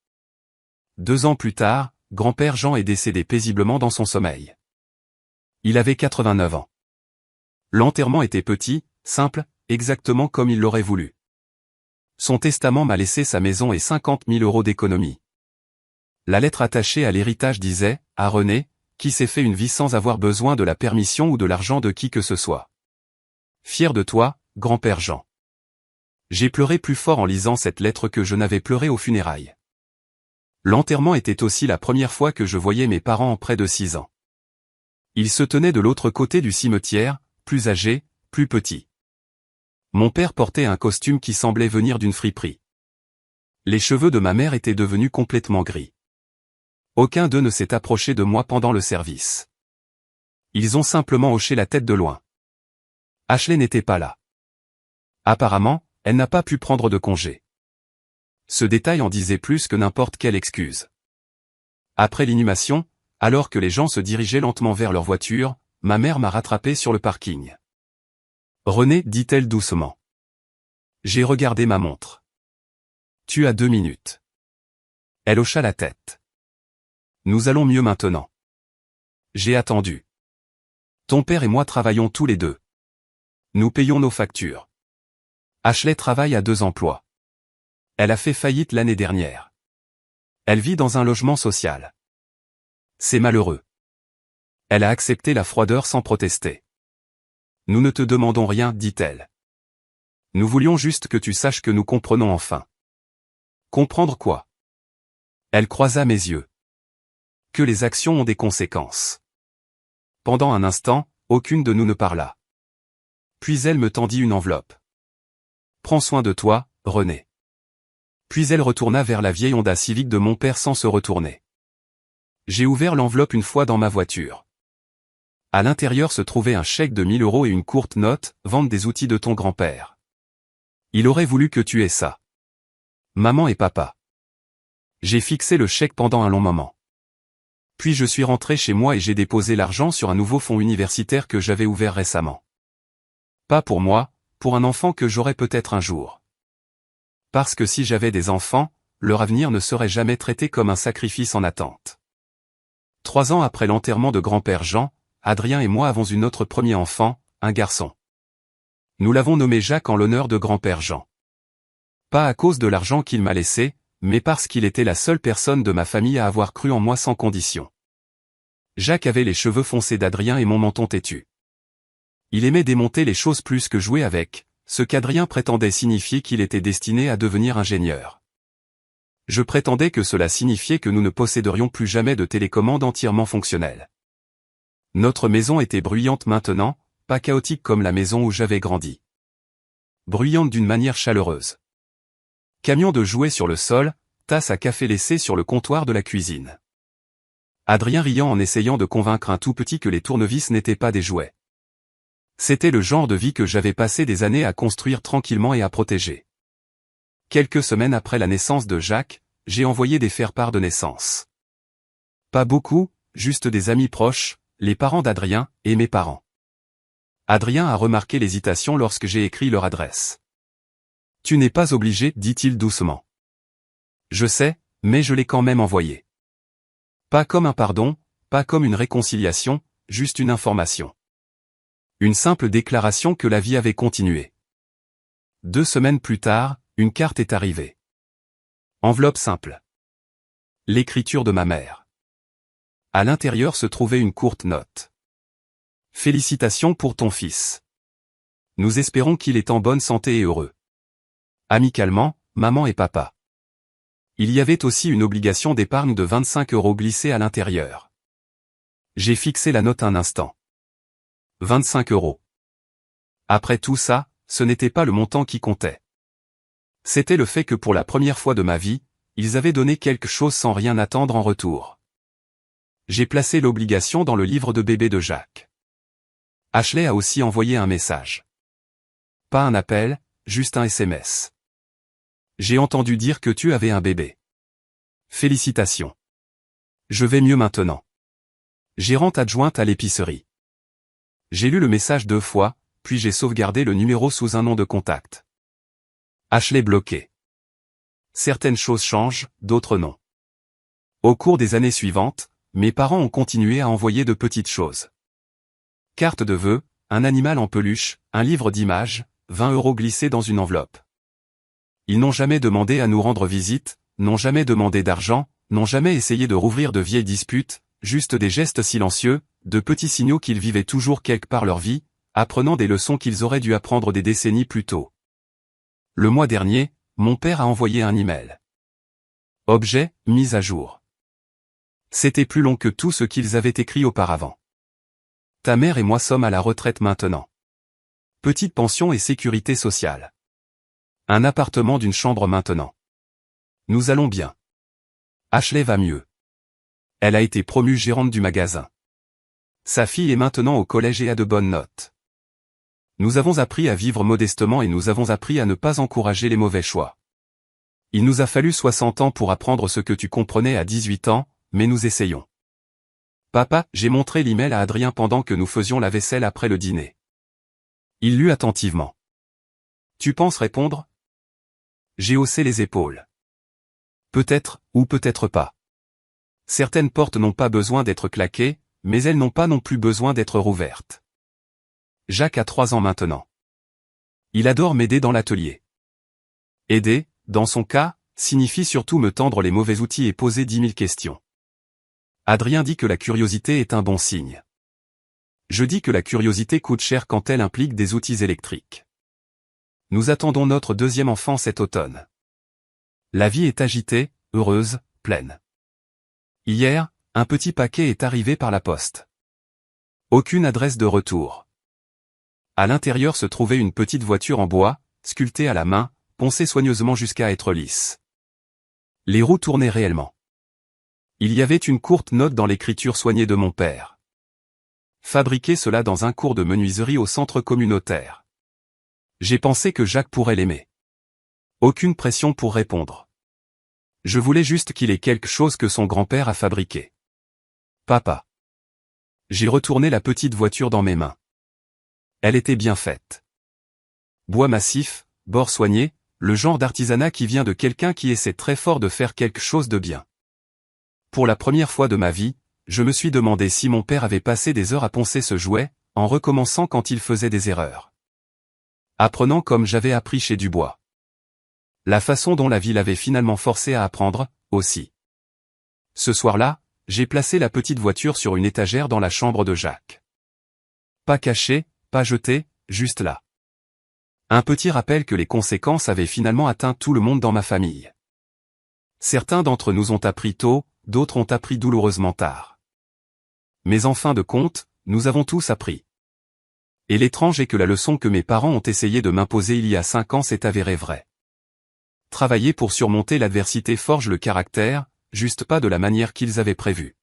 2 ans plus tard, grand-père Jean est décédé paisiblement dans son sommeil. Il avait 89 ans. L'enterrement était petit, simple, exactement comme il l'aurait voulu. Son testament m'a laissé sa maison et 50 000 € d'économie. La lettre attachée à l'héritage disait, à René, qui s'est fait une vie sans avoir besoin de la permission ou de l'argent de qui que ce soit. Fier de toi, grand-père Jean. J'ai pleuré plus fort en lisant cette lettre que je n'avais pleuré aux funérailles. L'enterrement était aussi la première fois que je voyais mes parents en près de 6 ans. Ils se tenaient de l'autre côté du cimetière, plus âgés, plus petits. Mon père portait un costume qui semblait venir d'une friperie. Les cheveux de ma mère étaient devenus complètement gris. Aucun d'eux ne s'est approché de moi pendant le service. Ils ont simplement hoché la tête de loin. Ashley n'était pas là. Apparemment, elle n'a pas pu prendre de congé. Ce détail en disait plus que n'importe quelle excuse. Après l'inhumation, alors que les gens se dirigeaient lentement vers leur voiture, ma mère m'a rattrapé sur le parking. René, dit-elle doucement. J'ai regardé ma montre. Tu as 2 minutes. Elle hocha la tête. Nous allons mieux maintenant. J'ai attendu. Ton père et moi travaillons tous les deux. Nous payons nos factures. Ashley travaille à 2 emplois. Elle a fait faillite l'année dernière. Elle vit dans un logement social. C'est malheureux. Elle a accepté la froideur sans protester. Nous ne te demandons rien, dit-elle. Nous voulions juste que tu saches que nous comprenons enfin. Comprendre quoi? Elle croisa mes yeux. Que les actions ont des conséquences. Pendant un instant, aucune de nous ne parla. Puis elle me tendit une enveloppe. Prends soin de toi, René. Puis elle retourna vers la vieille Honda Civic de mon père sans se retourner. J'ai ouvert l'enveloppe une fois dans ma voiture. À l'intérieur se trouvait un chèque de 1 000 € et une courte note, vente des outils de ton grand-père. Il aurait voulu que tu aies ça. Maman et papa. J'ai fixé le chèque pendant un long moment. Puis je suis rentré chez moi et j'ai déposé l'argent sur un nouveau fonds universitaire que j'avais ouvert récemment. Pas pour moi, pour un enfant que j'aurai peut-être un jour. Parce que si j'avais des enfants, leur avenir ne serait jamais traité comme un sacrifice en attente. 3 ans après l'enterrement de grand-père Jean, Adrien et moi avons eu notre premier enfant, un garçon. Nous l'avons nommé Jacques en l'honneur de grand-père Jean. Pas à cause de l'argent qu'il m'a laissé, mais parce qu'il était la seule personne de ma famille à avoir cru en moi sans condition. Jacques avait les cheveux foncés d'Adrien et mon menton têtu. Il aimait démonter les choses plus que jouer avec, ce qu'Adrien prétendait signifier qu'il était destiné à devenir ingénieur. Je prétendais que cela signifiait que nous ne posséderions plus jamais de télécommande entièrement fonctionnelle. Notre maison était bruyante maintenant, pas chaotique comme la maison où j'avais grandi. Bruyante d'une manière chaleureuse. Camion de jouets sur le sol, tasse à café laissée sur le comptoir de la cuisine. Adrien riant en essayant de convaincre un tout petit que les tournevis n'étaient pas des jouets. C'était le genre de vie que j'avais passé des années à construire tranquillement et à protéger. Quelques semaines après la naissance de Jacques, j'ai envoyé des faire-part de naissance. Pas beaucoup, juste des amis proches, les parents d'Adrien, et mes parents. Adrien a remarqué l'hésitation lorsque j'ai écrit leur adresse. Tu n'es pas obligé, dit-il doucement. Je sais, mais je l'ai quand même envoyé. Pas comme un pardon, pas comme une réconciliation, juste une information. Une simple déclaration que la vie avait continué. 2 semaines plus tard, une carte est arrivée. Enveloppe simple. L'écriture de ma mère. À l'intérieur se trouvait une courte note. Félicitations pour ton fils. Nous espérons qu'il est en bonne santé et heureux. Amicalement, maman et papa. Il y avait aussi une obligation d'épargne de 25 € glissée à l'intérieur. J'ai fixé la note un instant. 25 €. Après tout ça, ce n'était pas le montant qui comptait. C'était le fait que pour la première fois de ma vie, ils avaient donné quelque chose sans rien attendre en retour. J'ai placé l'obligation dans le livre de bébé de Jacques. Ashley a aussi envoyé un message. Pas un appel, juste un SMS. J'ai entendu dire que tu avais un bébé. Félicitations. Je vais mieux maintenant. Gérante adjointe à l'épicerie. J'ai lu le message 2 fois, puis j'ai sauvegardé le numéro sous un nom de contact. Ashley bloqué. Certaines choses changent, d'autres non. Au cours des années suivantes, mes parents ont continué à envoyer de petites choses. Carte de vœux, un animal en peluche, un livre d'images, 20 € glissés dans une enveloppe. Ils n'ont jamais demandé à nous rendre visite, n'ont jamais demandé d'argent, n'ont jamais essayé de rouvrir de vieilles disputes, juste des gestes silencieux, de petits signaux qu'ils vivaient toujours quelque part leur vie, apprenant des leçons qu'ils auraient dû apprendre des décennies plus tôt. Le mois dernier, mon père a envoyé un email. Objet, mise à jour. C'était plus long que tout ce qu'ils avaient écrit auparavant. Ta mère et moi sommes à la retraite maintenant. Petite pension et sécurité sociale. Un appartement d'une chambre maintenant. Nous allons bien. Ashley va mieux. Elle a été promue gérante du magasin. Sa fille est maintenant au collège et a de bonnes notes. Nous avons appris à vivre modestement et nous avons appris à ne pas encourager les mauvais choix. Il nous a fallu 60 ans pour apprendre ce que tu comprenais à 18 ans, mais nous essayons. Papa, j'ai montré l'email à Adrien pendant que nous faisions la vaisselle après le dîner. Il lut attentivement. Tu penses répondre? J'ai haussé les épaules. Peut-être, ou peut-être pas. Certaines portes n'ont pas besoin d'être claquées, mais elles n'ont pas non plus besoin d'être rouvertes. Jacques a 3 ans maintenant. Il adore m'aider dans l'atelier. Aider, dans son cas, signifie surtout me tendre les mauvais outils et poser 10 000 questions. Adrien dit que la curiosité est un bon signe. Je dis que la curiosité coûte cher quand elle implique des outils électriques. Nous attendons notre 2e enfant cet automne. La vie est agitée, heureuse, pleine. Hier, un petit paquet est arrivé par la poste. Aucune adresse de retour. À l'intérieur se trouvait une petite voiture en bois, sculptée à la main, poncée soigneusement jusqu'à être lisse. Les roues tournaient réellement. Il y avait une courte note dans l'écriture soignée de mon père. Fabriquer cela dans un cours de menuiserie au centre communautaire. J'ai pensé que Jacques pourrait l'aimer. Aucune pression pour répondre. Je voulais juste qu'il ait quelque chose que son grand-père a fabriqué. Papa. J'ai retourné la petite voiture dans mes mains. Elle était bien faite. Bois massif, bord soigné, le genre d'artisanat qui vient de quelqu'un qui essaie très fort de faire quelque chose de bien. Pour la première fois de ma vie, je me suis demandé si mon père avait passé des heures à poncer ce jouet, en recommençant quand il faisait des erreurs. Apprenant comme j'avais appris chez Dubois. La façon dont la vie l'avait finalement forcé à apprendre, aussi. Ce soir-là, j'ai placé la petite voiture sur une étagère dans la chambre de Jacques. Pas caché, pas jeté, juste là. Un petit rappel que les conséquences avaient finalement atteint tout le monde dans ma famille. Certains d'entre nous ont appris tôt, d'autres ont appris douloureusement tard. Mais en fin de compte, nous avons tous appris. Et l'étrange est que la leçon que mes parents ont essayé de m'imposer il y a 5 ans s'est avérée vraie. Travailler pour surmonter l'adversité forge le caractère, juste pas de la manière qu'ils avaient prévu.